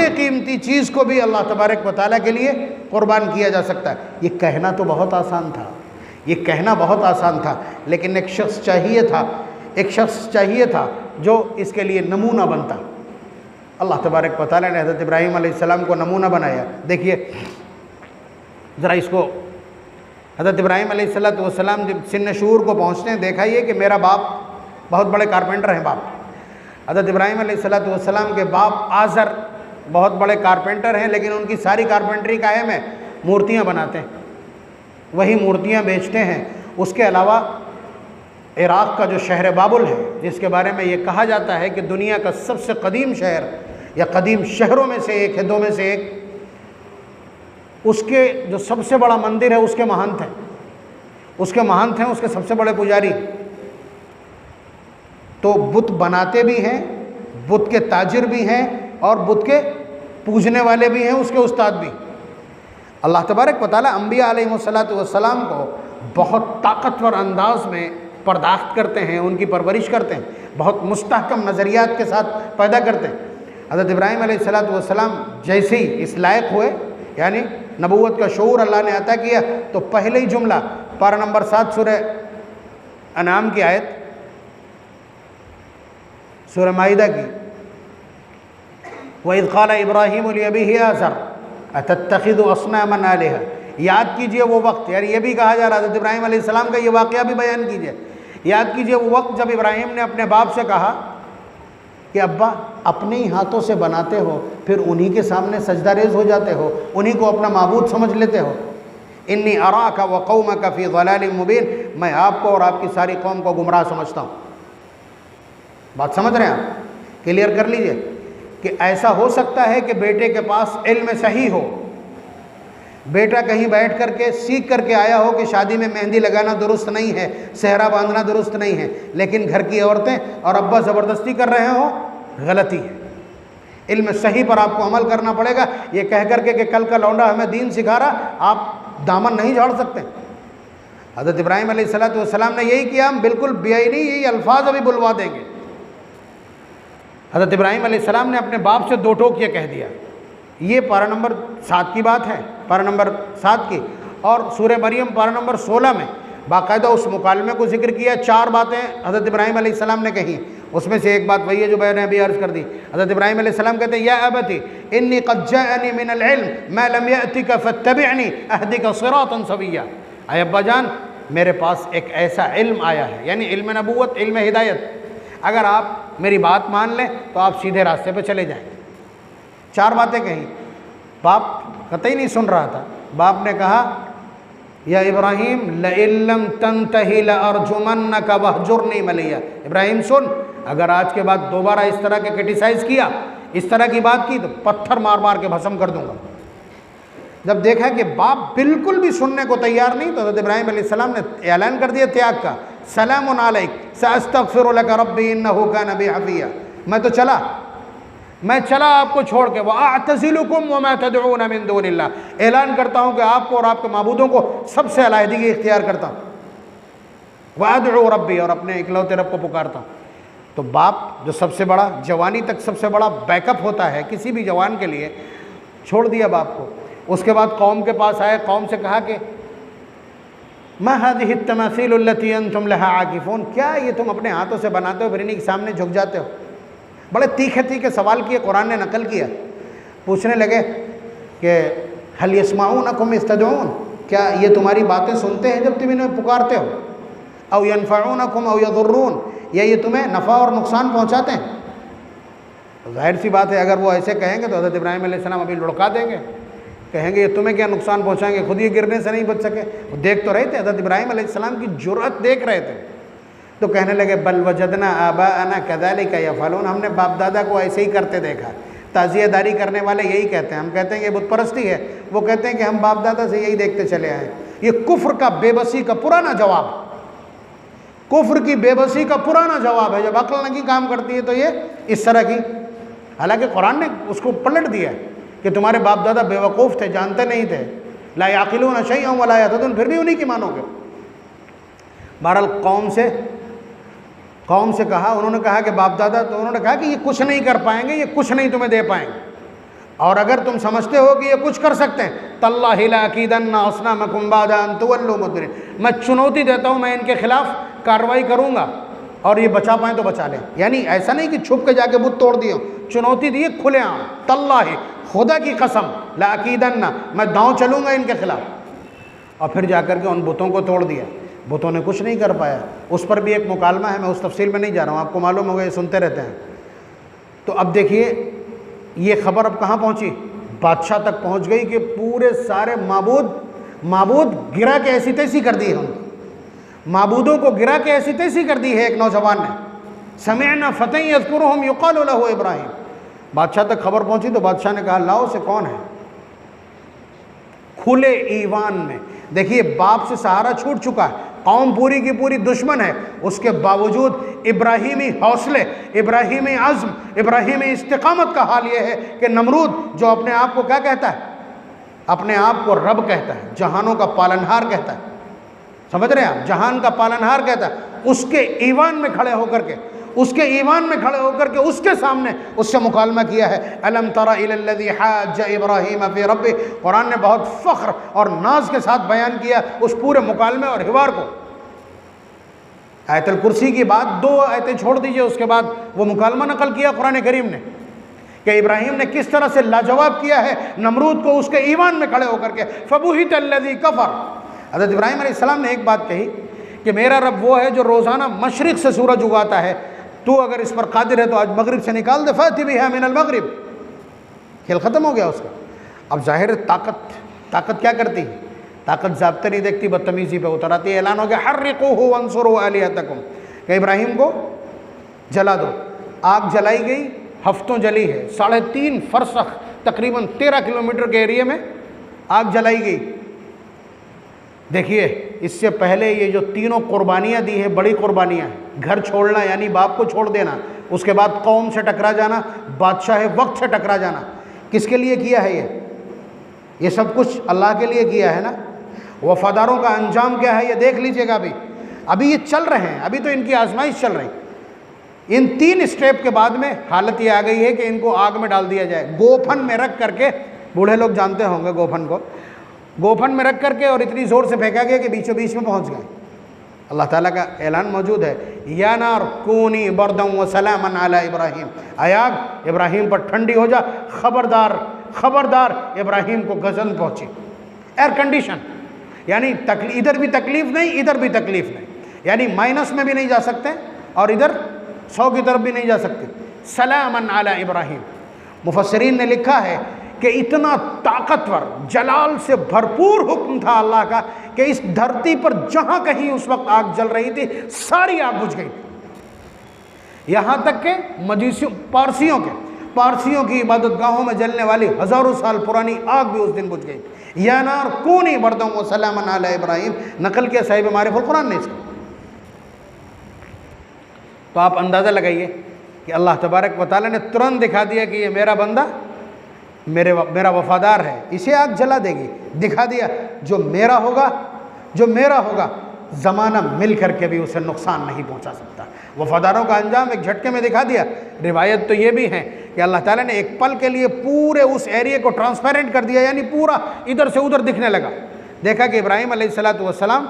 कीमती चीज़ को भी अल्लाह तबारक व तआला के लिए कुर्बान किया जा सकता है। ये कहना तो बहुत आसान था, ये कहना बहुत आसान था, लेकिन एक शख्स चाहिए था जो इसके लिए नमूना बनता। अल्लाह तबारक व तआला ने हज़रत इब्राहीम अलैहिस्सलाम को नमूना बनाया। देखिए ज़रा इसको, हज़रत इब्राहीम अलैहिस्सलाम जब सिन्न शूर को पहुँचते हैं, देखा ये कि मेरा बाप बहुत बड़े कारपेंटर हैं। बाप हज़रत इब्राहीम अलैहिस्सलाम के बाप आज़र बहुत बड़े कारपेंटर हैं, लेकिन उनकी सारी कारपेंटरी कायम है, मूर्तियाँ बनाते हैं, वही मूर्तियाँ बेचते हैं। उसके अलावा इराक़ का जो शहर बाबुल है, जिसके बारे में ये कहा जाता है कि दुनिया का सबसे कदीम शहर या कदीम शहरों में से एक है, दो में से एक, उसके जो सबसे बड़ा मंदिर है उसके महंत हैं, उसके सबसे बड़े पुजारी। तो बुत बनाते भी हैं, बुत के ताजिर भी हैं और बुत के पूजने वाले भी हैं, उसके उस्ताद भी। अल्लाह तबारक व तआला अंबिया अलैहिस्सलातु वस्सलाम को बहुत ताकतवर अंदाज में पर्दाख्त करते हैं, उनकी परवरिश करते हैं, बहुत मुस्तहकम नज़रियात के साथ पैदा करते हैं। हज़रत इब्राहीम अलैहिस्सलातु वस्सलाम जैसे ही इस लायक हुए, यानी नबूवत का शऊर अल्लाह ने अता किया, तो पहले ही जुमला पारा नंबर 7 सूरह अनाम की आयत, सूरह माइदा की, वइज़ क़ाल इब्राहीम लिअबीही आज़र अतत्तखिज़ु असनामन आलिहा। याद कीजिए वो वक्त, यानी ये भी कहा जा रहा है, हज़रत इब्राहीम अलैहिस्सलाम का ये वाक़या भी बयान कीजिए। याद कीजिए वो वक्त जब इब्राहीम ने अपने बाप से कहा कि अब्बा अपने ही हाथों से बनाते हो, फिर उन्हीं के सामने सजदा रेज़ हो जाते हो, उन्हीं को अपना माबूद समझ लेते हो। इन्नी अराका व कौमका फ़ी ज़लालिम मुबीन, मैं आपको और आपकी सारी कौम को गुमराह समझता हूँ। बात समझ रहे हैं आप? क्लियर कर लीजिए कि ऐसा हो सकता है कि बेटे के पास इल्म सही हो, बेटा कहीं बैठ करके सीख करके आया हो कि शादी में मेहंदी लगाना दुरुस्त नहीं है, सेहरा बांधना दुरुस्त नहीं है, लेकिन घर की औरतें और अब्बा ज़बरदस्ती कर रहे हो, गलती है। इल्म सही पर आपको अमल करना पड़ेगा। ये कह करके कि कल का लौंडा हमें दीन सिखा रहा, आप दामन नहीं झाड़ सकते। हज़रत इब्राहीम अलैहिस्सलाम ने यही किया, हम बिल्कुल बेआईनी यही अल्फाज अभी बुलवा देंगे। हज़रत इब्राहीम अलैहिस्सलाम ने अपने बाप से 2 टोक ये कह दिया। ये पारा नंबर 7 की बात है, पारा नंबर 7 की। और सूरह मरियम पारा नंबर 16 में बाकायदा उस मुकालमे को जिक्र किया। 4 बातें हज़रत इब्राहीम अलैहिस्सलाम ने कही, उसमें से एक बात वही है जो मैंने अभी अर्ज़ कर दी। हज़रत इब्राहीम अलैहिस्सलाम कहते हैं, या अबती इन्नी क़द जाअनी मिनल इल्म मा लम यअतिक फत्तबिअनी अहदिका सिरातन सविय्या। अय अब्बा जान, मेरे पास एक ऐसा इल्म आया है, यानी इल्म नबूवत, इल्म हिदायत, अगर आप मेरी बात मान लें तो आप सीधे रास्ते पे चले जाएं। 4 बातें कही। बाप कतई नहीं सुन रहा था। बाप ने कहा, या इब्राहीम लइल्लम तंतही लअरजुमन्नका वहजुरनी मलिया। इब्राहीम सुन, अगर आज के बाद दोबारा इस तरह के क्रिटिसाइज़ किया, इस तरह की बात की, तो पत्थर मार मार के भस्म कर दूंगा। जब देखा कि बाप बिल्कुल भी सुनने को तैयार नहीं, तो हज़रत इब्राहीम अलैहिस्सलाम ने ऐलान कर दिया त्याग का, सलामुन अलैक सअस्तग़फिरु लक रब्बी इन्नहु कान बी हफ़िया। मैं चला आपको छोड़ के, वअअतज़िलुकुम वमा तदऊन मिन दूनिल्लाह, ऐलान करता हूँ कि आपको और आपके माबूदों को सबसे अलहदगी इख्तियार करता हूँ। वअदउ रब्बी, और अपने इकलौते रब को पुकारता हूँ। तो बाप जो सबसे बड़ा, जवानी तक सबसे बड़ा बैकअप होता है किसी भी जवान के लिए, छोड़ दिया बाप को। उसके बाद कौम के पास आए, कौम से कहा कि मा हाज़िहि तमासील अल्लती अंतुम लहा आकिफून, क्या ये तुम अपने हाथों से बनाते हो फिर इन्हीं के सामने झुक जाते हो। बड़े तीखे तीखे सवाल किए, कुरान ने नकल किया। पूछने लगे कि हल यस्माऊनकुम इस्तदऊन, क्या ये तुम्हारी बातें सुनते हैं जब तुम इन्हें पुकारते हो, औ यनफ़ऊनकुम औ यदुर्रून, या ये तुम्हें नफ़ा और नुकसान पहुँचाते हैं। तो जाहिर सी बात है, अगर वो ऐसे कहेंगे तो हज़रत इब्राहीम अलैहिस्सलाम अभी लुढ़का देंगे, कहेंगे ये तुम्हें क्या नुकसान पहुँचाएंगे, खुद ये गिरने से नहीं बच सके। वो देख तो रहे थे, हज़रत इब्राहीम अलैहिस्सलाम की जुर्अत देख रहे थे। तो कहने लगे, बल वजदना आबाअना कज़ालिका यफ़अलून, हमने बाप दादा को ऐसे ही करते देखा। ताज़ियादारी करने वाले यही कहते हैं, हम कहते हैं कि बुत परस्ती है, वो कहते हैं कि हम बाप दादा से यही देखते चले आए। ये कुफ्र का, बेबसी का पुराना जवाब, कुफ्र की बेबसी का पुराना जवाब है। जब अक्ल नहीं काम करती है तो ये इस तरह की, हालांकि कुरान ने उसको पलट दिया कि तुम्हारे बाप दादा बेवकूफ़ थे, जानते नहीं थे, ला याक़िलून शैअन वला यहतदून, फिर भी उन्हीं की मानोगे। बहरहाल कौम से कहा, उन्होंने कहा कि बाप दादा, तो उन्होंने कहा कि ये कुछ नहीं कर पाएंगे, ये कुछ नहीं तुम्हें दे पाएंगे, और अगर तुम समझते हो कि ये कुछ कर सकते हैं, तल्लाहि लअकीदन्ना असनामकुम बअद अन तुवल्लू मुदबिरीन, मैं चुनौती देता हूँ, मैं इनके खिलाफ कार्रवाई करूँगा और ये बचा पाएँ तो बचा लें। यानी ऐसा नहीं कि छुप के जाके बुत तोड़ दिए, चुनौती दी खुलेआम, तल्लाहि, खुदा की कसम, लअकीदन्ना, मैं दांव चलूँगा इनके खिलाफ। और फिर जाकर के उन बुतों को तोड़ दिया। बुतों ने कुछ नहीं कर पाया। उस पर भी एक मुकालमा है, मैं उस तफसील में नहीं जा रहा हूँ, आपको मालूम होगा, ये सुनते रहते हैं। तो अब देखिए ये ख़बर अब कहाँ पहुँची, बादशाह तक पहुँच गई कि पूरे सारे माबूद गिरा के ऐसी तैसी कर दी है, उनको माबूदों को गिरा के ऐसी तैसी कर दी है। एक नौजवान ने, समिअना फ़तन यज़कुरुहुम युक़ालु लहू इब्राहीम, बादशाह तक खबर पहुँची तो बादशाह ने कहा, लाओ से कौन है। खुले ईवान में, देखिए बाप से सहारा छूट चुका है, कौम पूरी की पूरी दुश्मन है, उसके बावजूद इब्राहीमी हौसले, इब्राहीमी अज़्म, इब्राहीमी इस्तिक़ामत का हाल ये है कि नमरूद जो अपने आप को क्या कहता है, अपने आप को रब कहता है, जहानों का पालनहार कहता है, समझ रहे हैं आप, जहान का पालनहार कहता है, उसके ईवान में खड़े होकर के, उसके सामने उससे मुकालमा किया है। अलम तरा इलल्लज़ी हाज्ज इब्राहीम फ़ी रब्बिह, कुरान ने बहुत फ़ख्र और नाज के साथ बयान किया उस पूरे मुकालमे और हिवार को। आयतुल कुर्सी की बात 2 आयतें छोड़ दीजिए, उसके बाद वो मुकालमा नकल किया कुरान करीम ने कि इब्राहीम ने किस तरह से लाजवाब किया है नमरूद को उसके ईमान में खड़े होकर के। फ़बुहितल्लज़ी कफ़र, हज़रत इब्राहीम अलैहिस्सलाम ने एक बात कही कि मेरा रब वो है जो रोज़ाना मशरिक़ से सूरज उगाता है, तू अगर इस पर कादिर है तो आज मगरिब से निकाल दे, फ़ाति बिहा मिनल मगरिब, खेल ख़त्म हो गया उसका। अब ज़ाहिर ताकत क्या करती है, ताकत ज़ाब्ते नहीं देखती, बदतमीज़ी पे उतर आती है। ऐलान हो गया, हर्रिक़ूहु वंसुरू आलिहतकुम, कि इब्राहीम को जला दो। आग जलाई गई, हफ्तों जली है, 3.5 फरसख तकरीबन 13 किलोमीटर के एरिए में आग जलाई गई। देखिए, इससे पहले ये जो तीनों कुर्बानियाँ दी हैं, बड़ी कुर्बानियाँ, घर छोड़ना यानी बाप को छोड़ देना, उसके बाद कौम से टकरा जाना, बादशाह वक्त से टकरा जाना, किसके लिए किया है ये सब कुछ अल्लाह के लिए किया है ना। वफादारों का अंजाम क्या है ये देख लीजिएगा। अभी ये चल रहे हैं, अभी तो इनकी आजमाइश चल रही। इन 3 स्टेप के बाद में हालत ये आ गई है कि इनको आग में डाल दिया जाए, गोफन में रख करके। बूढ़े लोग जानते होंगे गोफन को, गोफन में रख करके और इतनी ज़ोर से फेंका गया कि बीचों बीच में पहुंच गए। अल्लाह ताला का ऐलान मौजूद है, या नार कूनी बरदम व सलामन अला इब्राहिम, आयाग इब्राहिम पर ठंडी हो जा, खबरदार खबरदार इब्राहिम को गज़न पहुँची। एयर कंडीशन, यानी इधर भी तकलीफ़ नहीं, इधर भी तकलीफ़ नहीं, यानी माइनस में भी नहीं जा सकते और इधर 100 की तरफ भी नहीं जा सकते। सलामन अला इब्राहिम। मुफस्सिरीन ने लिखा है कि इतना ताकतवर, जलाल से भरपूर हुक्म था अल्लाह का कि इस धरती पर जहाँ कहीं उस वक्त आग जल रही थी, सारी आग बुझ गई। यहाँ तक के मजूसियों, पारसियों की इबादतगाहों में जलने वाली हज़ारों साल पुरानी आग भी उस दिन बुझ गई। या नार कूनी बरदम व सलामन अला इब्राहिम, नकल किया साहिब मारिफुल कुरान ने इसको। तो आप अंदाज़ा लगाइए कि अल्लाह तबारक व तआला ने तुरंत दिखा दिया कि ये मेरा बंदा मेरा वफादार है, इसे आग जला देगी। दिखा दिया जो मेरा होगा ज़माना मिल करके भी उसे नुकसान नहीं पहुंचा सकता। वफादारों का अंजाम एक झटके में दिखा दिया। रिवायत तो ये भी है कि अल्लाह ताला ने एक पल के लिए पूरे उस एरिया को ट्रांसपेरेंट कर दिया, यानी पूरा इधर से उधर दिखने लगा। देखा कि इब्राहिम अलैहिस्सलातु वस्सलाम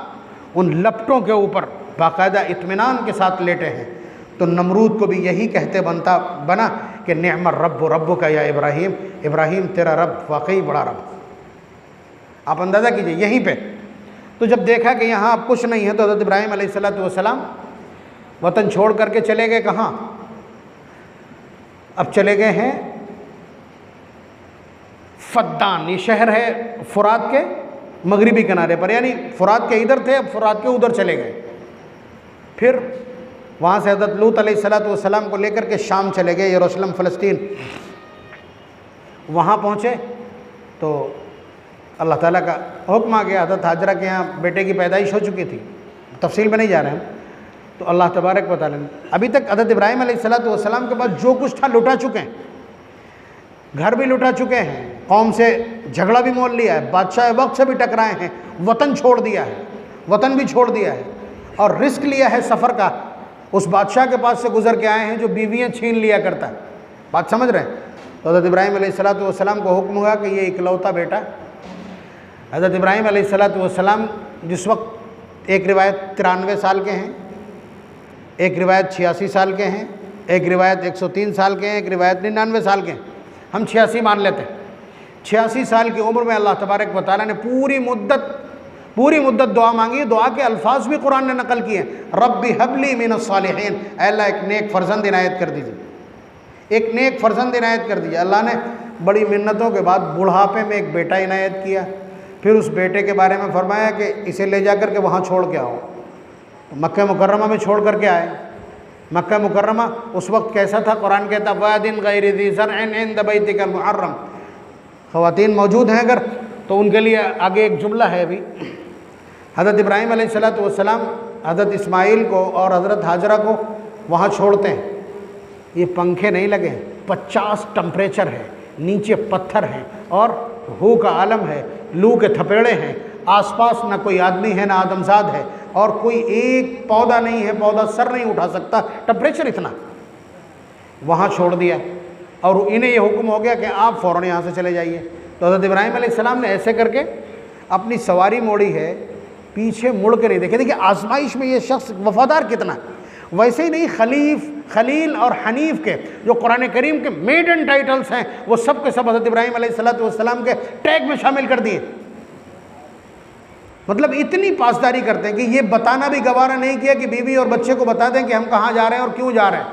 उन लपटों के ऊपर बाकायदा इत्मीनान के साथ लेटे हैं। तो नमरूद को भी यही कहते बना कि निअमर रब्बु रब्बुका या इब्राहिम, इब्राहिम तेरा रब वाकई बड़ा रब। आप अंदाज़ा कीजिए यहीं पे। तो जब देखा कि यहाँ अब कुछ नहीं है तो हज़रत इब्राहिम अलैहिस्सलातु वस्सलाम वतन छोड़ करके चले गए। कहाँ? अब चले गए हैं फद्दान। ये शहर है फुरात के मगरिबी किनारे पर, यानी फुरात के इधर थे, अब फुरात के उधर चले गए। फिर वहाँ से हज़रत लूत अलैहिस्सलातु वस्सलाम को लेकर के शाम चले गए, यरूशलेम फ़लस्तीन। वहाँ पहुँचे तो अल्लाह ताला का हुक्म आ गया। हज़रत हाजरा के यहाँ बेटे की पैदाइश हो चुकी थी, तफसील में नहीं जा रहे हैं। तो अल्लाह तबारक व तआला ने अभी तक हज़रत इब्राहिम अलैहिस्सलातु वस्सलाम के पास जो कुछ था लुटा चुके हैं, घर भी लुटा चुके हैं, कौम से झगड़ा भी मोल लिया है, बादशाह वक्त से भी टकराए हैं, वतन भी छोड़ दिया है और रिस्क लिया है सफ़र का। उस बादशाह के पास से गुजर के आए हैं जो बीवियाँ छीन लिया करता है। बात समझ रहे हैं? तो हज़रत इब्राहिम अलैहिस्सलातु वस्सलाम को हुक्म हुआ कि ये इकलौता बेटा। हज़रत इब्राहिम अलैहिस्सलातु वस्सलाम जिस वक्त, एक रिवायत 93 साल के हैं, एक रिवायत 86 साल के हैं, एक रिवायत 103 साल के हैं, एक रिवायत 99 साल के हैं, हम 86 मान लेते हैं। 86 साल की उम्र में अल्लाह तबारक व तआला ने पूरी मुद्दत दुआ मांगी। दुआ के अल्फाज भी कुरान ने नकल किए, रब्बी हबली मिनस सालिहीन, अल्लाह एक नेक फ़र्जंद इनायत कर दीजिए, एक नेक फ़र्जंद इनायत कर दीजिए। अल्लाह ने बड़ी मिन्नतों के बाद बुढ़ापे में एक बेटा इनायत किया। फिर उस बेटे के बारे में फरमाया कि इसे ले जा कर के वहाँ छोड़ के आओ। तो मक्का मुकर्रमा में छोड़ करके आए। मक्का मुकर्रमा उस वक्त कैसा था? कुरान कहता वादिन गैरि ज़ी ज़रअन इंद बैतिकल मुहर्रम। ख़वातीन मौजूद हैं अगर तो उनके लिए आगे एक जुमला है। अभी हज़रत इब्राहिम अलैहिस्सलातु वस्सलाम हज़रत इस्माइल को और हज़रत हाजरा को वहाँ छोड़ते हैं। ये पंखे नहीं लगे हैं, 50 टेम्परेचर है, नीचे पत्थर हैं और हू का आलम है, लू के थपेड़े हैं, आसपास ना कोई आदमी है ना आदमजाद है और कोई एक पौधा नहीं है, पौधा सर नहीं उठा सकता, टेम्परेचर इतना। वहाँ छोड़ दिया और इन्हें ये हुक्म हो गया कि आप फ़ौरन यहाँ से चले जाइए। तो हज़रत इब्राहिम अलैहिस्सलाम ने ऐसे करके अपनी सवारी मोड़ी है, पीछे मुड़ के नहीं देखे। देखिए आजमाइश में ये शख्स वफ़ादार कितना। वैसे ही नहीं, खलील और हनीफ के जो कुरान करीम के मेडन टाइटल्स हैं वो सब के सब हज़रत इब्राहिम अलैहिस्सलातु वस्सलाम के टैग में शामिल कर दिए। मतलब इतनी पासदारी करते हैं कि ये बताना भी गवारा नहीं किया कि बीवी और बच्चे को बता दें कि हम कहाँ जा रहे हैं और क्यों जा रहे हैं।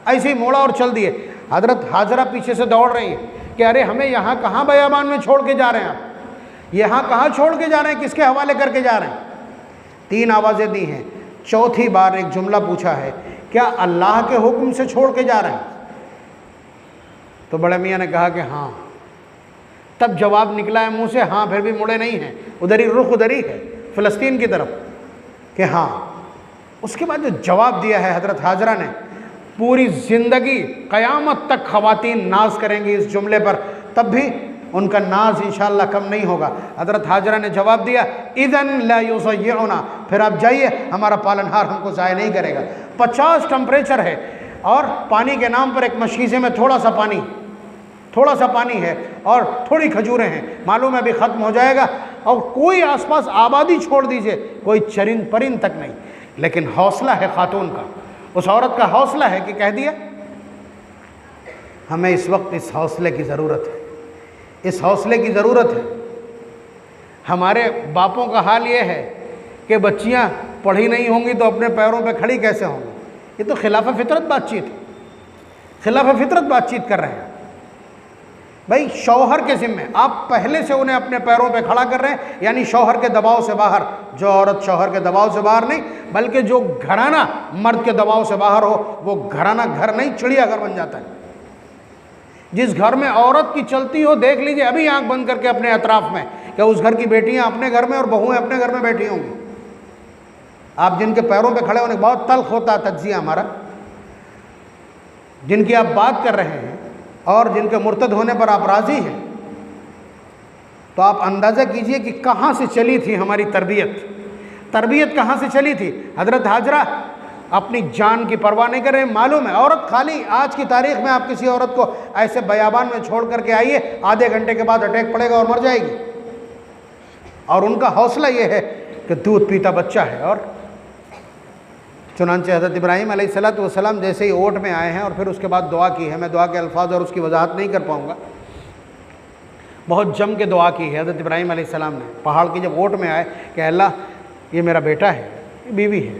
ऐसे ही मोड़ा और चल दिए। हज़रत हाजरा पीछे से दौड़ रही है कि अरे हमें यहाँ कहाँ बयाबान में छोड़ के जा रहे हैं आप, यहाँ कहाँ छोड़ के जा रहे हैं, किसके हवाले करके जा रहे हैं। 3 आवाज़ें दी हैं। चौथी बार एक जुमला पूछा है, क्या अल्लाह के हुक्म से छोड़ के जा रहे हैं? तो बड़े मियाँ ने कहा कि हाँ। तब जवाब निकला है मुंह से, हाँ फिर भी मुड़े नहीं हैं, उधर ही रुख उधर ही है फ़लस्तीन की तरफ कि हाँ। उसके बाद जो जवाब दिया है हज़रत हाजरा ने, पूरी ज़िंदगी क़यामत तक ख़वातीन नाज करेंगी इस जुमले पर, तब भी उनका नाज इंशाअल्लाह कम नहीं होगा। हज़रत हाजरा ने जवाब दिया, इज़न ला युज़य्यउना, फिर आप जाइए, हमारा पालनहार हमको ज़ाया नहीं करेगा। 50 टेम्परेचर है और पानी के नाम पर एक मशीज़े में थोड़ा सा पानी है और थोड़ी खजूरें हैं, मालूम है अभी ख़त्म हो जाएगा, और कोई आसपास आबादी छोड़ दीजिए, कोई चरिंद परिंद तक नहीं। लेकिन हौसला है खातून का, उस औरत का हौसला है कि कह दिया हमें इस वक्त इस हौसले की ज़रूरत है, इस हौसले की ज़रूरत है। हमारे बापों का हाल ये है कि बच्चियां पढ़ी नहीं होंगी तो अपने पैरों पे खड़ी कैसे होंगी? ये तो खिलाफ फितरत बातचीत है, खिलाफ फितरत बातचीत कर रहे हैं। भाई शौहर के ज़िम्मे, आप पहले से उन्हें अपने पैरों पे खड़ा कर रहे हैं, यानी शौहर के दबाव से बाहर। जो औरत शौहर के दबाव से बाहर नहीं, बल्कि जो घराना मर्द के दबाव से बाहर हो, वो घराना घर नहीं चिड़ियाघर बन जाता है। जिस घर में औरत की चलती हो, देख लीजिए अभी आंख बंद करके अपने अतराफ में, क्या उस घर की बेटियां अपने घर में और बहुएं अपने घर में बैठी होंगी? आप जिनके पैरों पे खड़े होने, बहुत तल्ख होता है तज्जिया हमारा, जिनकी आप बात कर रहे हैं और जिनके मुर्तद होने पर आप राज़ी हैं, तो आप अंदाज़ा कीजिए कि कहाँ से चली थी हमारी तरबियत कहाँ से चली थी। हज़रत हाजरा अपनी जान की परवाह नहीं कर रहे। मालूम है औरत खाली, आज की तारीख़ में आप किसी औरत को ऐसे बयाबान में छोड़ करके आइए, आधे घंटे के बाद अटैक पड़ेगा और मर जाएगी। और उनका हौसला ये है कि दूध पीता बच्चा है। और चुनांचे हज़रत इब्राहीम अलैहिस्सलाम जैसे ही ओट में आए हैं और फिर उसके बाद दुआ की है, मैं दुआ के अल्फाज और उसकी वजाहत नहीं कर पाऊँगा, बहुत जम के दुआ की है हज़रत इब्राहीम अलैहिस्सलाम ने। पहाड़ की जब ओट में आए कि अल्लाह ये मेरा बेटा है, ये बीवी है,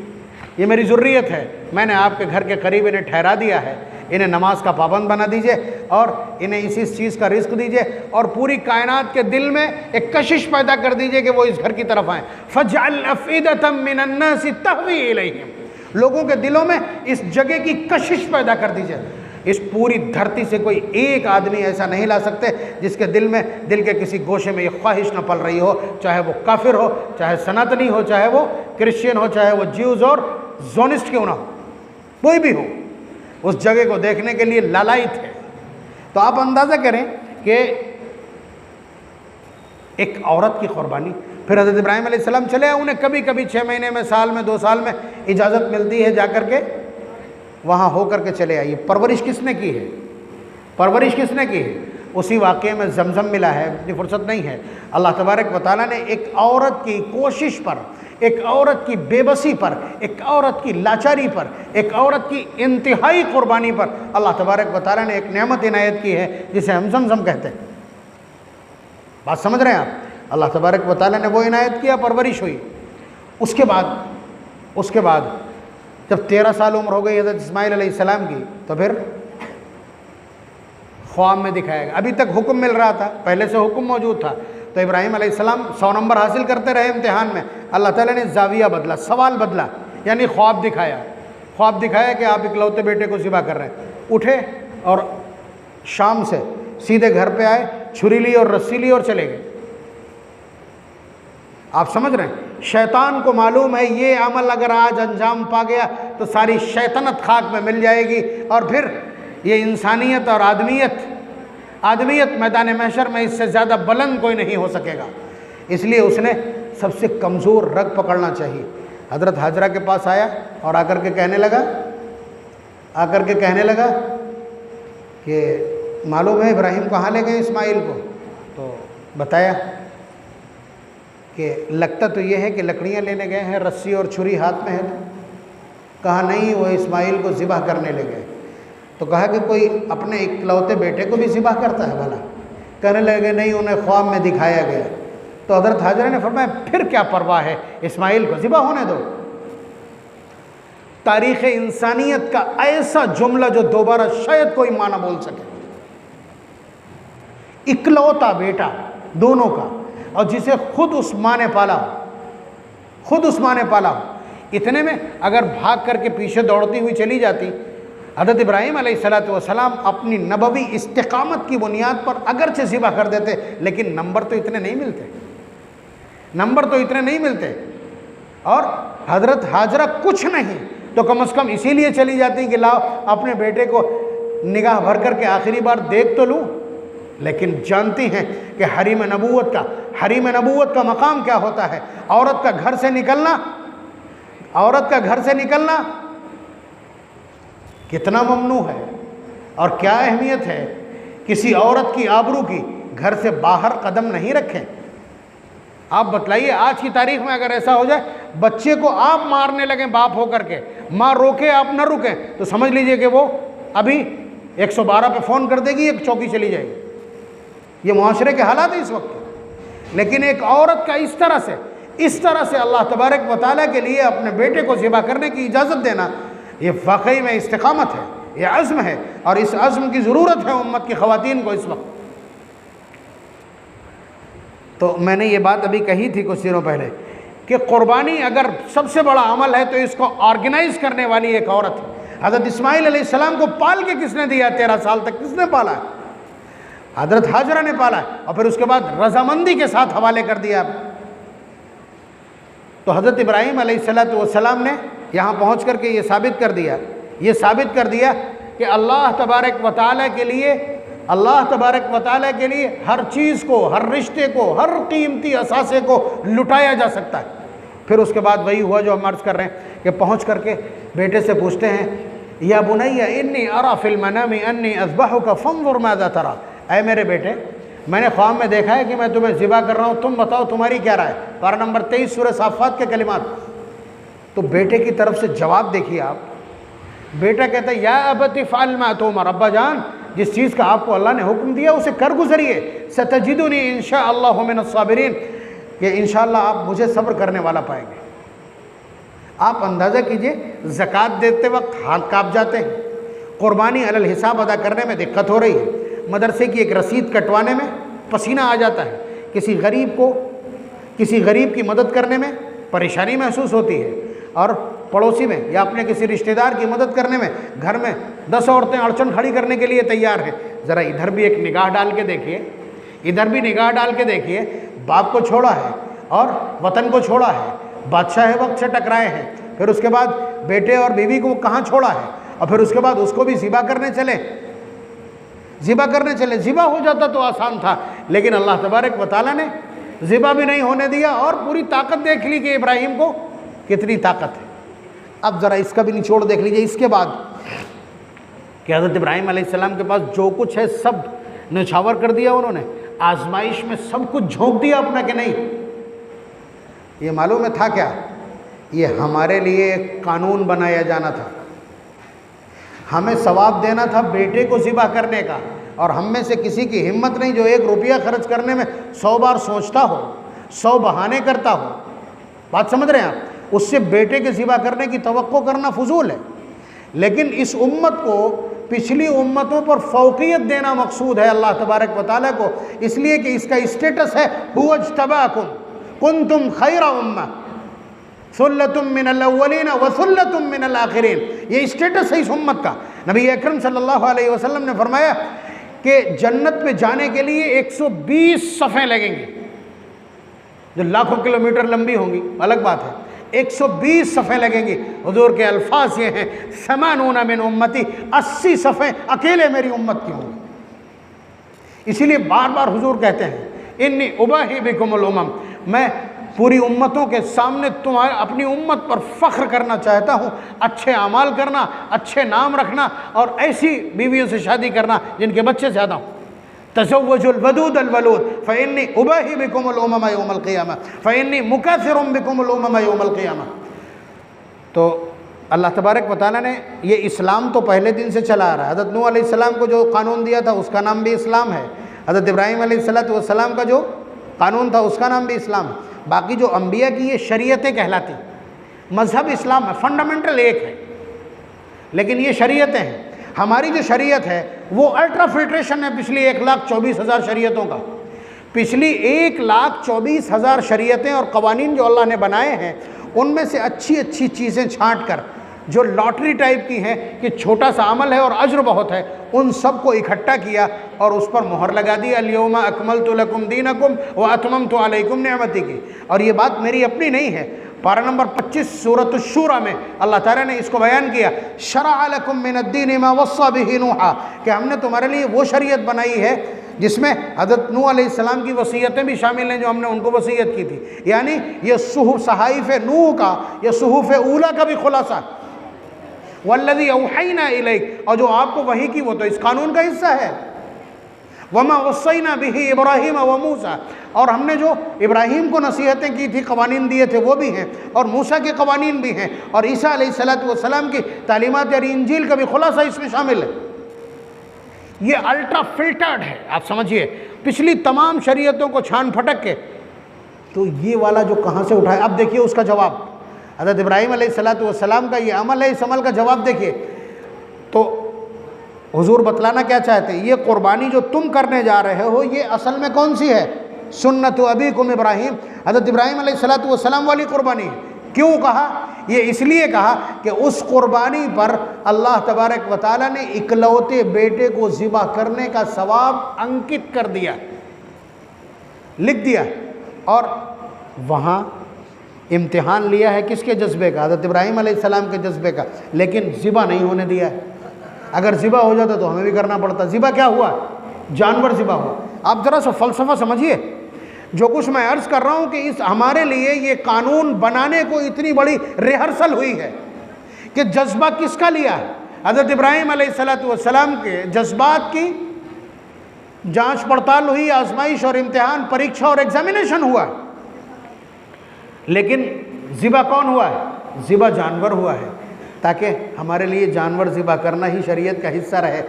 ये मेरी ज़ुर्रियत है, मैंने आपके घर के करीब इन्हें ठहरा दिया है, इन्हें नमाज का पाबंद बना दीजिए और इन्हें इसी चीज़ का रिस्क दीजिए, और पूरी कायनात के दिल में एक कशिश पैदा कर दीजिए कि वो इस घर की तरफ आएँ। फजअल अफ़ीदतम मिनन्नासि तहवी इलैहिम, लोगों के दिलों में इस जगह की कशिश पैदा कर दीजिए। इस पूरी धरती से कोई एक आदमी ऐसा नहीं ला सकते जिसके दिल के किसी गोशे में ये ख्वाहिश न पल रही हो, चाहे वो काफिर हो, चाहे सनातनी हो, चाहे वो क्रिश्चियन हो, चाहे वो ज्यूज़ और ज़ोनिस्ट क्यों ना हो, कोई भी हो, उस जगह को देखने के लिए लालायित है। तो आप अंदाज़ा करें कि एक औरत की कुर्बानी। फिर हज़रत इब्राहीम अलैहिस्सलाम चले, उन्हें कभी कभी 6 महीने में, साल में, 2 साल में इजाज़त मिलती है जाकर के वहाँ हो कर के चले आइए। परवरिश किसने की है? परवरिश किसने की है? उसी वाक़े में ज़मज़म मिला है, इतनी फुर्सत नहीं है। अल्लाह तबारक व तआला ने एक औरत की कोशिश पर, एक औरत की बेबसी पर, एक औरत की लाचारी पर, एक औरत की इंतहाई कुर्बानी पर अल्लाह तबारक व तआला ने एक नेमत इनायत की है जिसे हम ज़मज़म कहते हैं। बात समझ रहे हैं आप? अल्लाह तबारक व तआला ने वो इनायत किया, परवरिश हुई। उसके बाद जब 13 साल उम्र हो गई हज़रत इस्माइल अलैहिस्सलाम की, तो फिर ख्वाब में दिखाएगा। अभी तक हुक्म मिल रहा था, पहले से हुक्म मौजूद था, तो इब्राहीम अलैहिस्सलाम 100 नंबर हासिल करते रहे इम्तिहान में। अल्लाह ताला ने जाविया बदला, सवाल बदला, यानी ख्वाब दिखाया कि आप इकलौते बेटे को ज़िबा कर रहे हैं। उठे और शाम से सीधे घर पे आए, छुरी ली और रस्सी ली और चले गए। आप समझ रहे हैं? शैतान को मालूम है ये अमल अगर आज अंजाम पा गया तो सारी शैतानत खाक में मिल जाएगी, और फिर ये इंसानियत और आदमियत मैदान महशर में इससे ज़्यादा बुलंद कोई नहीं हो सकेगा। इसलिए उसने सबसे कमज़ोर रग पकड़ना चाहिए। हज़रत हाजरा के पास आया और आकर के कहने लगा कि मालूम है इब्राहीम कहाँ ले गए इस्माइल को? तो बताया कि लगता तो ये है कि लकड़ियाँ लेने गए हैं, रस्सी और छुरी हाथ में है। तो कहा नहीं, वो इस्माइल को ज़िबा करने ले गए। तो कहा कि कोई अपने इकलौते बेटे को भी ज़िबा करता है भला? कहने लगे नहीं, उन्हें ख्वाब में दिखाया गया। तो हज़रत हाजरा ने फरमाया फिर क्या परवाह है, इस्माइल को ज़िबा होने दो। तारीख़ इंसानियत का ऐसा जुमला जो दोबारा शायद कोई माना बोल सके। इकलौता बेटा दोनों का, और जिसे खुद उस माँ ने पाला हो। इतने में अगर भाग करके पीछे दौड़ती हुई चली जाती हज़रत इब्राहीम अलैहिस्सलाम अपनी नबवी इस्तिकामत की बुनियाद पर अगरचे ज़िबा कर देते, लेकिन नंबर तो इतने नहीं मिलते, नंबर तो इतने नहीं मिलते। और हज़रत हाजरा कुछ नहीं तो कम से कम इसीलिए चली जाती कि लाओ अपने बेटे को निगाह भर कर के आखिरी बार देख तो लूँ, लेकिन जानती हैं कि हरीम नबूवत का मकाम क्या होता है। औरत का घर से निकलना कितना ममनू है और क्या अहमियत है। किसी औरत की आबरू की घर से बाहर कदम नहीं रखें। आप बतलाइए, आज की तारीख में अगर ऐसा हो जाए, बच्चे को आप मारने लगें बाप होकर के, माँ रोके आप न रुकें, तो समझ लीजिए कि वो अभी 112 पे फ़ोन कर देगी, एक चौकी चली जाएगी। ये मुआशरे के हालात है इस वक्त। लेकिन एक औरत का इस तरह से अल्लाह तबारक व तआला के लिए अपने बेटे को ज़िबा करने की इजाज़त देना, ये वाकई में इस्तिकामत है, ये अज़्म है, और इस अज़्म की ज़रूरत है उम्मत की ख़वातीन को इस वक्त। तो मैंने ये बात अभी कही थी कुछ दिनों पहले कि क़ुरबानी अगर सबसे बड़ा अमल है तो इसको ऑर्गेनाइज़ करने वाली एक औरत है। हज़रत इस्माइल अलैहिस्सलाम को पाल के किसने दिया? 13 साल तक किसने पाला है? हज़रत हाजरा ने पाला है, और फिर उसके बाद रज़ामंदी के साथ हवाले कर दिया। तो हज़रत इब्राहीम अलैहिस्सलाम ने यहाँ पहुँच कर के ये साबित कर दिया कि अल्लाह तबारक व तआला के लिए हर चीज़ को, हर रिश्ते को, हर कीमती असासे को लुटाया जा सकता है। फिर उसके बाद वही हुआ जो हम अर्ज़ कर रहे हैं कि पहुँच करके बेटे से पूछते हैं, या बुनैया इन्नी अरा फिल मनामी अन्नी अज़बहुका फंज़ुर माज़ा तरा, ऐ मेरे बेटे, मैंने ख्वाब में देखा है कि मैं तुम्हें ज़िबा कर रहा हूँ, तुम बताओ तुम्हारी क्या राय। पारा नंबर 23 सूरह साफ़ात के कलिमात। तो बेटे की तरफ से जवाब देखिए आप। बेटा कहता है, या अबति फ़अल मा तुमर, अब्बा जान जिस चीज़ का आपको अल्लाह ने हुक्म दिया उसे कर गुजरिए। सतजिदुनी इंशाअल्लाहु मिनस साबिरीन, कि इंशाअल्लाह आप मुझे सब्र करने वाला पाएंगे। आप अंदाज़ा कीजिए, ज़कात देते वक्त हाथ काँप जाते हैं, क़ुरबानी अलल हिसाब अदा करने में दिक्कत हो रही है, मदरसे की एक रसीद कटवाने में पसीना आ जाता है, किसी गरीब की मदद करने में परेशानी महसूस होती है, और पड़ोसी में या अपने किसी रिश्तेदार की मदद करने में घर में 10 औरतें अड़चन खड़ी करने के लिए तैयार हैं। ज़रा इधर भी एक निगाह डाल के देखिए, बाप को छोड़ा है और वतन को छोड़ा है, बादशाह वक्त से टकराए हैं, फिर उसके बाद बेटे और बीवी को कहाँ छोड़ा है, और फिर उसके बाद उसको भी ज़िबा करने चले। ज़िबा हो जाता तो आसान था, लेकिन अल्लाह तबारक व तआला ने ज़िबा भी नहीं होने दिया, और पूरी ताकत देख ली कि इब्राहीम को कितनी ताकत है। अब ज़रा इसका भी निचोड़ देख लीजिए इसके बाद कि हज़रत इब्राहीम अलैहिस्सलाम के पास जो कुछ है सब निछावर कर दिया उन्होंने, आजमाइश में सब कुछ झोंक दिया अपना कि नहीं। ये मालूम है था क्या? ये हमारे लिए एक कानून बनाया जाना था, हमें सवाब देना था बेटे को ज़िबा करने का, और हम में से किसी की हिम्मत नहीं जो 1 रुपया खर्च करने में 100 बार सोचता हो, 100 बहाने करता हो। बात समझ रहे हैं आप? उससे बेटे के ज़िबा करने की तवक्को करना फजूल है। लेकिन इस उम्मत को पिछली उम्मतों पर फ़ौक़ियत देना मकसूद है अल्लाह तबारक व तआला को, इसलिए कि इसका स्टेटस है हुवा इज्तबाकुम कुंतुम खैरा उम्मा सुल्लतुम मिनल अव्वलीन व सुल्लतुम मिनल आखिरीन। ये स्टेटस है इस उम्मत का। नबी अकरम सल्लल्लाहु अलैहि वसल्लम ने फरमाया कि जन्नत में जाने के लिए 120 सफ़ें लगेंगी, जो लाखों किलोमीटर लंबी होंगी अलग बात है, 120 सफ़ें लगेंगी। हुजूर के अल्फाज ये हैं, समानूना मिन उम्मती, 80 सफ़ें अकेले मेरी उम्मत की होंगी। इसीलिए बार बार हुजूर कहते हैं, इन्नी उबाही बिकुमुल उमम, मैं पूरी उम्मतों के सामने तुम्हारे अपनी उम्मत पर फ़ख्र करना चाहता हूँ, अच्छे अमाल करना, अच्छे नाम रखना, और ऐसी बीवियों से शादी करना जिनके बच्चे ज़्यादा हों। तज़व्वजुल वदूद अल वलूद फ़इन्नी उबाही बिकुमुल उमम यौमल क़ियामा फ़इन्नी मुकासिरुम बिकुमुल उमम यौमल क़ियामा। तो अल्लाह तबारक व तआला ने ये इस्लाम तो पहले दिन से चला आ रहा है। हज़रत नूह अलैहिस्सलाम को जो कानून दिया था उसका नाम भी इस्लाम है, हज़रत इब्राहीम अलैहिस्सलाम का जो कानून था उसका नाम भी इस्लाम है। बाकी जो अम्बिया की ये शरीयतें कहलाती, मज़हब इस्लाम है, फंडामेंटल एक है, लेकिन ये शरीयतें हैं। हमारी जो शरीयत है वो अल्ट्रा फिल्ट्रेशन है पिछली 1,24,000 शरीयतों का। पिछली 1,24,000 शरीयतें और कवानीन जो अल्लाह ने बनाए हैं, उनमें से अच्छी अच्छी चीज़ें छांट कर जो लॉटरी टाइप की हैं कि छोटा सा अमल है और अज्र बहुत है, उन सब को इकट्ठा किया और उस पर मोहर लगा दी, अल-यौमा अकमलतु लकुम दीनकुम व अतममतु अलैकुम निअमती की। और ये बात मेरी अपनी नहीं है, पारा नंबर 25 सूरत अश-शूरा में अल्लाह ताला ने इसको बयान किया, शरअ लकुम मिनद्दीन मा वस्सा बिही नूहा, कि हमने तुम्हारे लिए वो शरीयत बनाई है जिसमें हज़रत नूह अलैहिस्सलाम की वसीयतें भी शामिल हैं जो हमने उनको वसीयत की थी। यानी ये सहाइफ़ नूह का, ये सुहूफ़ ऊला का भी खुलासा, वल्लज़ी औहैना इलैक, और जो आपको वही की वो तो इस कानून का हिस्सा है। वमा वस्सैना बिही इब्राहीम व मूसा, और हमने जो इब्राहीम को नसीहतें की थी, कवानीन दिए थे, वो भी हैं, और मूसा के कवानीन भी हैं, और ईसा अलैहिस्सलातु वस्सलाम की तालीमात और इंजील का भी खुलासा इसमें शामिल है। ये अल्ट्रा फिल्टर्ड है, आप समझिए, पिछली तमाम शरीयतों को छान फटक के, तो ये वाला जो कहाँ से उठाए। अब देखिए उसका जवाब, हज़रत इब्राहीम अलैहिस्सलातु वस्सलाम का ये अमल है, इस अमल का जवाब देखिए। तो हुजूर बतलाना क्या चाहते हैं, ये कुर्बानी जो तुम करने जा रहे हो ये असल में कौन सी है, सुन्नत अबीकुम इब्राहीम, हज़रत इब्राहीम अलैहिस्सलातु वस्सलाम वाली कुर्बानी। क्यों कहा, ये इसलिए कहा कि उस कुर्बानी पर अल्लाह तबारक व तआला ने इकलौते बेटे को ज़िबा करने का सवाब अंकित कर दिया, लिख दिया, और वहाँ इम्तिहान लिया है किसके जज्बे का, हज़रत इब्राहीम अलैहिस्सलाम के जज्बे का, लेकिन ज़िबा नहीं होने दिया है। अगर ज़िबा हो जाता तो हमें भी करना पड़ता। ज़िबा क्या हुआ, जानवर ज़िबा हुआ। आप ज़रा सा फ़लसफ़ा समझिए, जो कुछ मैं अर्ज़ कर रहा हूँ कि इस हमारे लिए ये कानून बनाने को इतनी बड़ी रिहर्सल हुई है कि जज्बा किसका लिया है, हज़रत इब्राहीम अलैहिस्सलातु वस्सलाम के जज्बात की जांच पड़ताल हुई, आजमाइश और इम्तिहान, परीक्षा और एग्जामिनेशन हुआ, लेकिन ज़िबा कौन हुआ है, ज़िबा जानवर हुआ है, ताकि हमारे लिए जानवर ज़िबा करना ही शरीयत का हिस्सा रहे।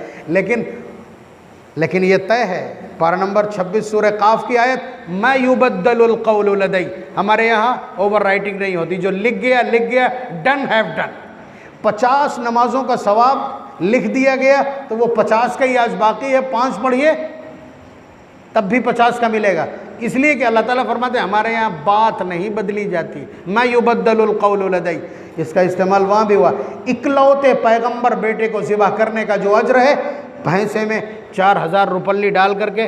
लेकिन ये तय है, पारा नंबर 26 सूरह काफ की आयत, मा युबद्दलुल क़ौलु लदई, हमारे यहाँ ओवर राइटिंग नहीं होती, जो लिख गया, डन हैव डन। 50 नमाजों का सवाब लिख दिया गया तो वो 50 का ही आज बाकी है, 5 पढ़िए तब भी 50 का मिलेगा। इसलिए कि अल्लाह ताला फरमाते हैं हमारे यहाँ बात नहीं बदली जाती, मा युबद्दलुल क़ौलु लदई, इसका इस्तेमाल वहाँ भी हुआ। इकलौते पैगंबर बेटे को ज़िबा करने का जो अज्र है, भैंसे में 4000 रुपल्ली डाल करके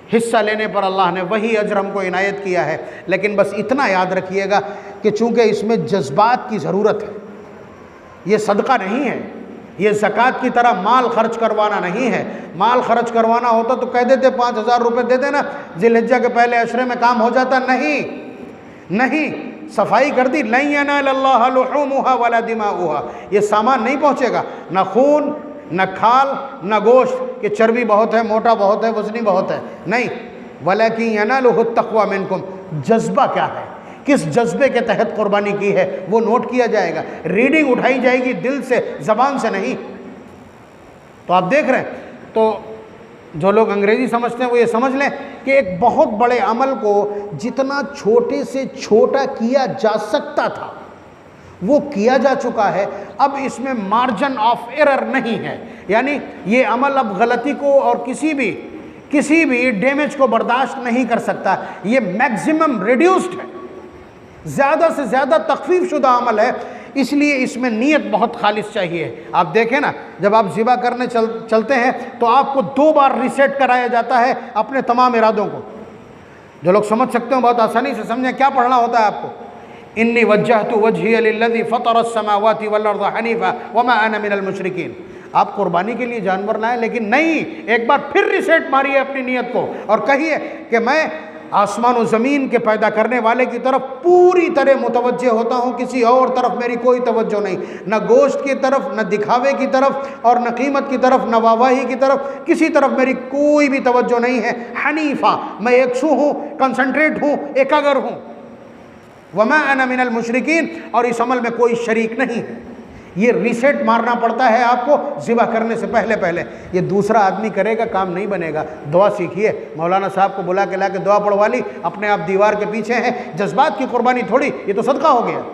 हिस्सा लेने पर अल्लाह ने वही अज्र हमको इनायत किया है। लेकिन बस इतना याद रखिएगा कि चूँकि इसमें जज्बात की ज़रूरत है, ये सदका नहीं है, ये ज़कात की तरह माल खर्च करवाना नहीं है। माल खर्च करवाना होता तो कह देते 5000 रुपये दे देना, ज़िलहिज्जा के पहले अशरे में काम हो जाता। नहीं, सफाई कर दी, लन यनालल्लाह लुहूमुहा वला दिमाउहा, ये सामान नहीं पहुँचेगा, न खून, न खाल, न गोश्त कि चर्बी बहुत है, मोटा बहुत है, वज़नी बहुत है, नहीं, वलाकिन यनालुहु तक़वा मिनकुम। जज्बा क्या है, किस जज्बे के तहत कुर्बानी की है, वो नोट किया जाएगा, रीडिंग उठाई जाएगी दिल से, ज़बान से नहीं। तो आप देख रहे हैं, तो जो लोग अंग्रेज़ी समझते हैं वो ये समझ लें कि एक बहुत बड़े अमल को जितना छोटे से छोटा किया जा सकता था वो किया जा चुका है, अब इसमें मार्जिन ऑफ एरर नहीं है। यानी ये अमल अब गलती को और किसी भी डैमेज को बर्दाश्त नहीं कर सकता, ये मैक्सिमम रिड्यूस्ड है, ज़्यादा से ज़्यादा तख़फ़ीफ़ शुदा अमल है, इसलिए इसमें नीयत बहुत खालिस चाहिए। आप देखें ना, जब आप ज़िबा करने चलते हैं तो आपको 2 बार रीसेट कराया जाता है अपने तमाम इरादों को। जो लोग समझ सकते हो बहुत आसानी से समझें, क्या पढ़ना होता है आपको, इन्नी वज्जहतु वजहिया लिल्लज़ी फ़तरस समावाति वल अर्ज़ हनीफ़ा वमा अना मिनल मुशरिकीन। आप कुर्बानी के लिए जानवर लाएं, लेकिन नहीं, एक बार फिर रिसेट मारिए अपनी नीयत को और कहिए कि मैं आसमान और ज़मीन के पैदा करने वाले की तरफ पूरी तरह मुतवज्जे होता हूँ, किसी और तरफ मेरी कोई तवज्जो नहीं, न गोश्त की तरफ, न दिखावे की तरफ, और न कीमत की तरफ, न वाहवाही की तरफ, किसी तरफ मेरी कोई भी तवज्जो नहीं है। हनीफ़ा, मैं एकसू हूँ, कंसंट्रेट हूँ, एकागर हूँ। वमा अना मिनल मुशरिकीन, और इस अमल में कोई शरीक नहीं है। ये रीसेट मारना पड़ता है आपको ज़िबा करने से पहले। ये दूसरा आदमी करेगा, काम नहीं बनेगा। दुआ सीखिए, मौलाना साहब को बुला के ला के दुआ पढ़वा ली, अपने आप दीवार के पीछे हैं, जज्बात की कुर्बानी थोड़ी, ये तो सदका हो गया।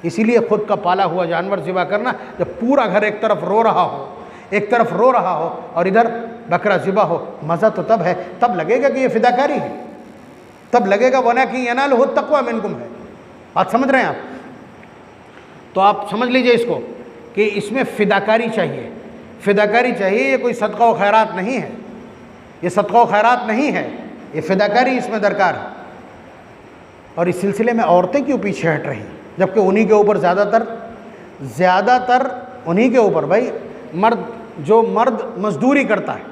इसीलिए खुद का पाला हुआ जानवर ज़िबा करना, जब पूरा घर एक तरफ रो रहा हो और इधर बकरा ज़िबा हो, मज़ा तो तब है, तब लगेगा कि ये फ़िदाकारी है, तब लगेगा वना कि यनालुहु तक़वा मिनकुम है। बात समझ रहे हैं आप? तो आप समझ लीजिए इसको कि इसमें फ़िदाकारी चाहिए, फ़िदाकारी चाहिए। ये कोई सदका व खैरात नहीं है, ये सदका व खैरात नहीं है, ये फ़िदाकारी इसमें दरकार है। और इस सिलसिले में औरतें क्यों पीछे हट रही, जबकि उन्हीं के ऊपर ज़्यादातर उन्हीं के ऊपर। भाई मर्द मजदूरी करता है,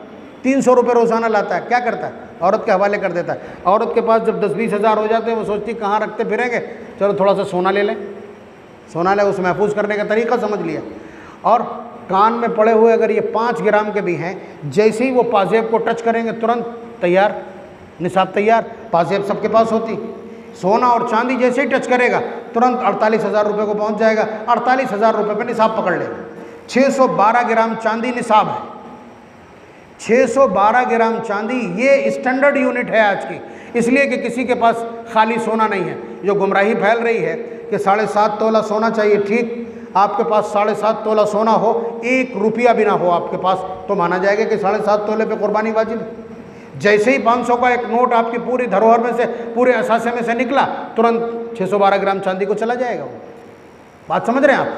300 रुपये रोज़ाना लाता है, क्या करता है? औरत के हवाले कर देता है। औरत के पास जब 10-20 हज़ार हो जाते हैं, वो सोचती कहाँ रखते फिरेंगे, चलो थोड़ा सा सोना ले लें, सोना ले, उसे महफूज करने का तरीका समझ लिया। और कान में पड़े हुए अगर ये 5 ग्राम के भी हैं, जैसे ही वो पाजेब को टच करेंगे तुरंत तैयार, निसाब तैयार। पाजेब सबके पास होती, सोना और चांदी जैसे ही टच करेगा तुरंत 48,000 रुपये को पहुंच जाएगा। 48,000 रुपये पे निसाब पकड़ लेगा। 612 ग्राम चांदी निसाब है, 612 ग्राम चांदी ये स्टैंडर्ड यूनिट है आज की। इसलिए कि किसी के पास खाली सोना नहीं है। जो गुमराही फैल रही है कि 7.5 तोला सोना चाहिए, ठीक, आपके पास 7.5 तोला सोना हो, 1 रुपया भी ना हो आपके पास, तो माना जाएगा कि 7.5 तोले पे कुर्बानी वाजिब है। जैसे ही 500 का एक नोट आपकी पूरी धरोहर में से, पूरे असासे में से निकला, तुरंत 612 ग्राम चांदी को चला जाएगा वो। बात समझ रहे हैं आप?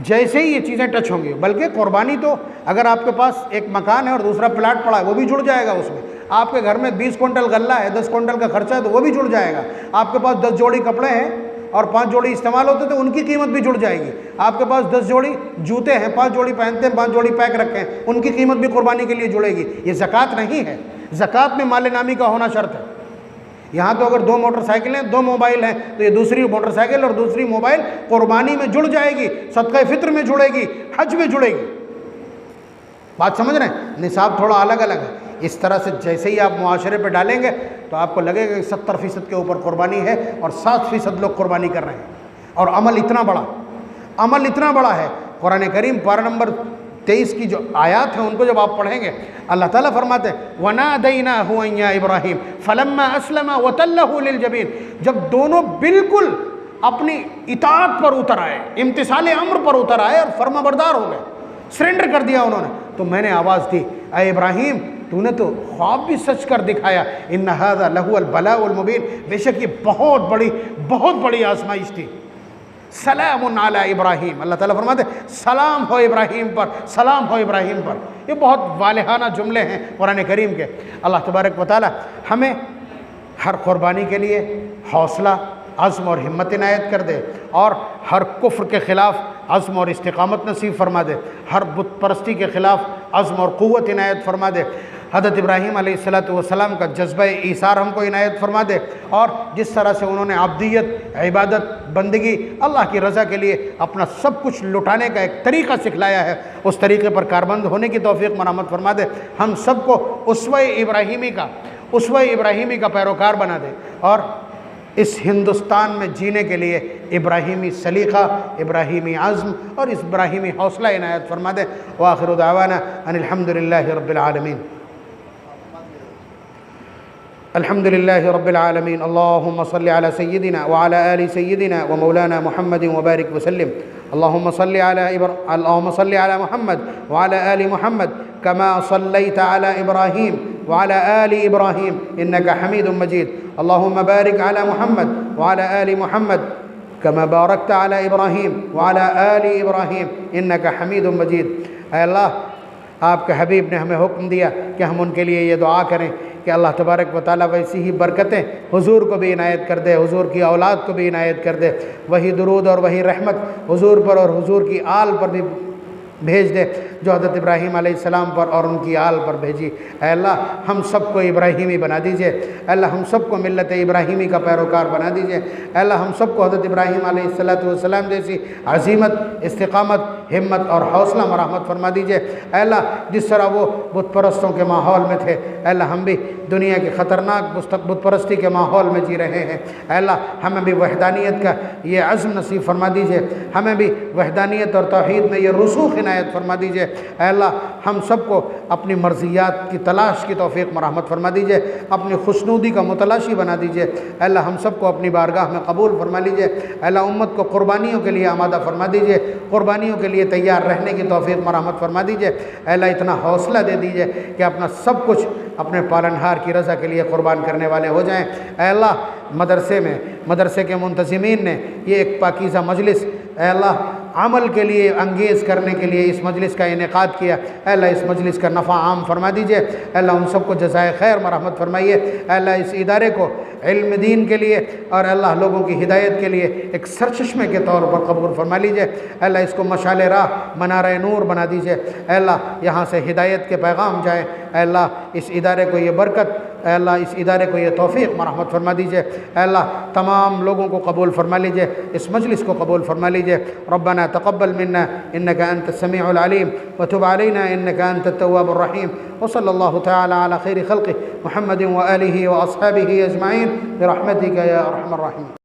जैसे ही ये चीज़ें टच होंगी, बल्कि कुर्बानी तो अगर आपके पास एक मकान है और दूसरा प्लाट पड़ा है, वो भी जुड़ जाएगा उसमें। आपके घर में 20 क्विंटल गल्ला है, 10 क्विंटल का खर्चा है, तो वो भी जुड़ जाएगा। आपके पास 10 जोड़ी कपड़े हैं और 5 जोड़ी इस्तेमाल होते थे, उनकी कीमत भी जुड़ जाएगी। आपके पास 10 जोड़ी जूते हैं, 5 जोड़ी पहनते हैं, 5 जोड़ी पैक रखे हैं, उनकी कीमत भी कुर्बानी के लिए जुड़ेगी। ये ज़कात नहीं है, ज़कात में माल नामी का होना शर्त है। यहाँ तो अगर 2 मोटरसाइकिलें, 2 मोबाइल हैं, तो ये दूसरी मोटरसाइकिल और दूसरी मोबाइल कुर्बानी में जुड़ जाएगी, सदका फित्र में जुड़ेगी, हज में जुड़ेगी। बात समझ रहे हैं? निसाब थोड़ा अलग अलग है। इस तरह से जैसे ही आप मुआशरे पे डालेंगे तो आपको लगेगा कि 70% के ऊपर कुर्बानी है और 7% लोग कुर्बानी कर रहे हैं। और अमल इतना बड़ा है। कुरान करीम पारा नंबर 23 की जो आयात है उनको जब आप पढ़ेंगे, अल्लाह ताला फरमाते हैं वनादैनाहु या इब्राहीम फलम्मा अस्लमा वतल्लहु लिलजबीन। जब दोनों बिल्कुल अपनी इताअत पर उतर आए, इम्तिसाल अम्र पर उतर आए और फर्माबरदार हो गए, सरेंडर कर दिया उन्होंने, तो मैंने आवाज़ दी, अय इब्राहीम तूने तो ख्वाब भी सच कर दिखाया, इन्ना हाज़ा लहुल बलाउल मुबीन, बेशक ये बहुत बड़ी आजमाइश थी। सलामुन अला इब्राहीम, अल्लाह ताला फरमाते सलाम हो इब्राहीम पर, सलाम हो इब्राहीम पर। ये बहुत वालिहाना जुमले हैं कुरान करीम के। अल्लाह तबारक व तआला हमें हर कुर्बानी के लिए हौसला, अज़्म और हिम्मत इनायत कर दे, और हर कुफ्र के ख़िलाफ़ अज़्म और इस्तिक़ामत नसीब फरमा दे, हर बुत परस्ती के ख़िलाफ़ अज़्म और क़ुव्वत इनायत फरमा दे। हज़रत इब्राहीम अलैहिस्सलातु वस्सलाम का जज्बा ईसार हमको इनायत फरमा दे, और जिस तरह से उन्होंने अब्दियत, इबादत, बंदगी, अल्लाह की रज़ा के लिए अपना सब कुछ लुटाने का एक तरीक़ा सिखलाया है, उस तरीक़े पर कारबंद होने की तौफ़ीक़ मरामत फरमा दे। हम सबको उसवा इब्राहीमी का पैरोकार बना दे, और इस हिंदुस्तान में जीने के लिए इब्राहीमी सलीक़ा, इब्राहीमी अज़्म और इब्राहीमी हौसला इनायत फरमा दे। व आखिरु दावाना अनिल हम्दुलिल्लाहि रब्बिल आलमीन। अल्हम्दुलिल्लाहि रब्बिल आलमीन। अल्लाहुम्मा सल्लि अला सय्यिदिना व अला आलि सय्यिदिना व मौलाना मुहम्मदिन व बारिक व सल्लिम। अल्लाहुम्मा सल्लि अला मुहम्मद व अला आलि मुहम्मद कमा सल्लैता अला इब्राहीम व अला आलि इब्राहीम इन्नका हमीदुम मजीद। अल्लाहुम्मा बारिक अला मुहम्मद व अला आलि मुहम्मद कमा बारकता अला इब्राहीम व अला आलि इब्राहीम इन्नका हमीदुम मजीद। ऐ अल्लाह, आपके हबीब ने हमें हुक्म दिया कि हम उनके लिए ये दुआ करें कि अल्लाह तबारक व तआला वैसी ही बरकतें हुजूर को भी इनायत कर दे, हुजूर की औलाद को भी इनायत कर दे, वही दुरूद और वही रहमत हुजूर पर और हुजूर की आल पर भी भेज दे जो हज़रत इब्राहीम अलैहिस्सलाम पर और उनकी आल पर भेजी। ऐ अल्लाह, हम सबको इब्राहीमी बना दीजिए। अल्लाह, हम सबको मिल्लत इब्राहीमी का पैरोकार बना दीजिए। अल्लाह, हम सबको हज़रत इब्राहीम अलैहिस्सलाम जैसी अज़ीमत, इस्तिक़ामत, हिम्मत और हौसला मरहमत फरमा दीजिए। अल्लाह, जिस तरह वो बुत परस्तों के माहौल में थे, अल्लाह हम भी दुनिया के ख़तरनाक बुत परस्ती के माहौल में जी रहे हैं। अल्लाह, हमें भी वहदानियत का ये अज़्म नसीब फरमा दीजिए, हमें भी वहदानियत और तौहीद में ये रसूख़ इनायत फरमा दीजिए। अल्लाह, हम सबको अपनी मर्ज़ियात की तलाश की तौफ़ीक़ मरहमत फरमा दीजिए, अपनी खुशनूदी का मुतलाशी बना दीजिए। अल्लाह, हम सबको अपनी बारगाह में कबूल फरमा लीजिए। अल्लाह, उम्मत को क़ुरबानियों के लिए आमादा फरमा दीजिए, क़ुरबानियों के लिए तैयार रहने की तौफ़ीक़ मरहमत फरमा दीजिए। अल्लाह, इतना हौसला दे दीजिए कि अपना सब कुछ अपने पालनहार की रज़ा के लिए क़ुरबान करने वाले हो जाएँ। अल्लाह, मदरसे के मुंतज़िमीन ने ये एक पाकीज़ा मजलिस, अल्लाह अमल के लिए अंगेज़ करने के लिए इस मजलिस का इनेकाद किया। अल्लाह इस मजलिस का नफ़ा आम फरमा दीजिए। अल्लाह उन सबको जज़ाए खैर मरहमत फरमाइए। अल्लाह इस इदारे को इल्म दीन के लिए और अल्लाह लोगों की हिदायत के लिए एक सरचश्मे के तौर पर कबूल फरमा लीजिए। अल्लाह इसको मशाल राह मनार नूर बना दीजिए। अल्लाह यहाँ से हिदायत के पैगाम जाए। अल्लाह इस इदारे को ये बरकत, अल्लाह इस इदारे को ये तौफ़ीक़ मरहमत फरमा दीजिए। अल्लाह तमाम लोगों को कबूल फरमा लीजिए, इस मजलिस को कबूल फरमा लीजिए। रब्बना तक़ब्बल मिन्ना इन्नका अंतस समीउल अलीम व तुब अलैना इन्नका अंतत तव्वाबुर रहीम व सल्लल्लाहु तआला अला खैरि खल्क़ि मुहम्मदिन व आलिहि व अस्हाबिहि अजमाइन बिरहमतिका या अरहमर राहिमीन।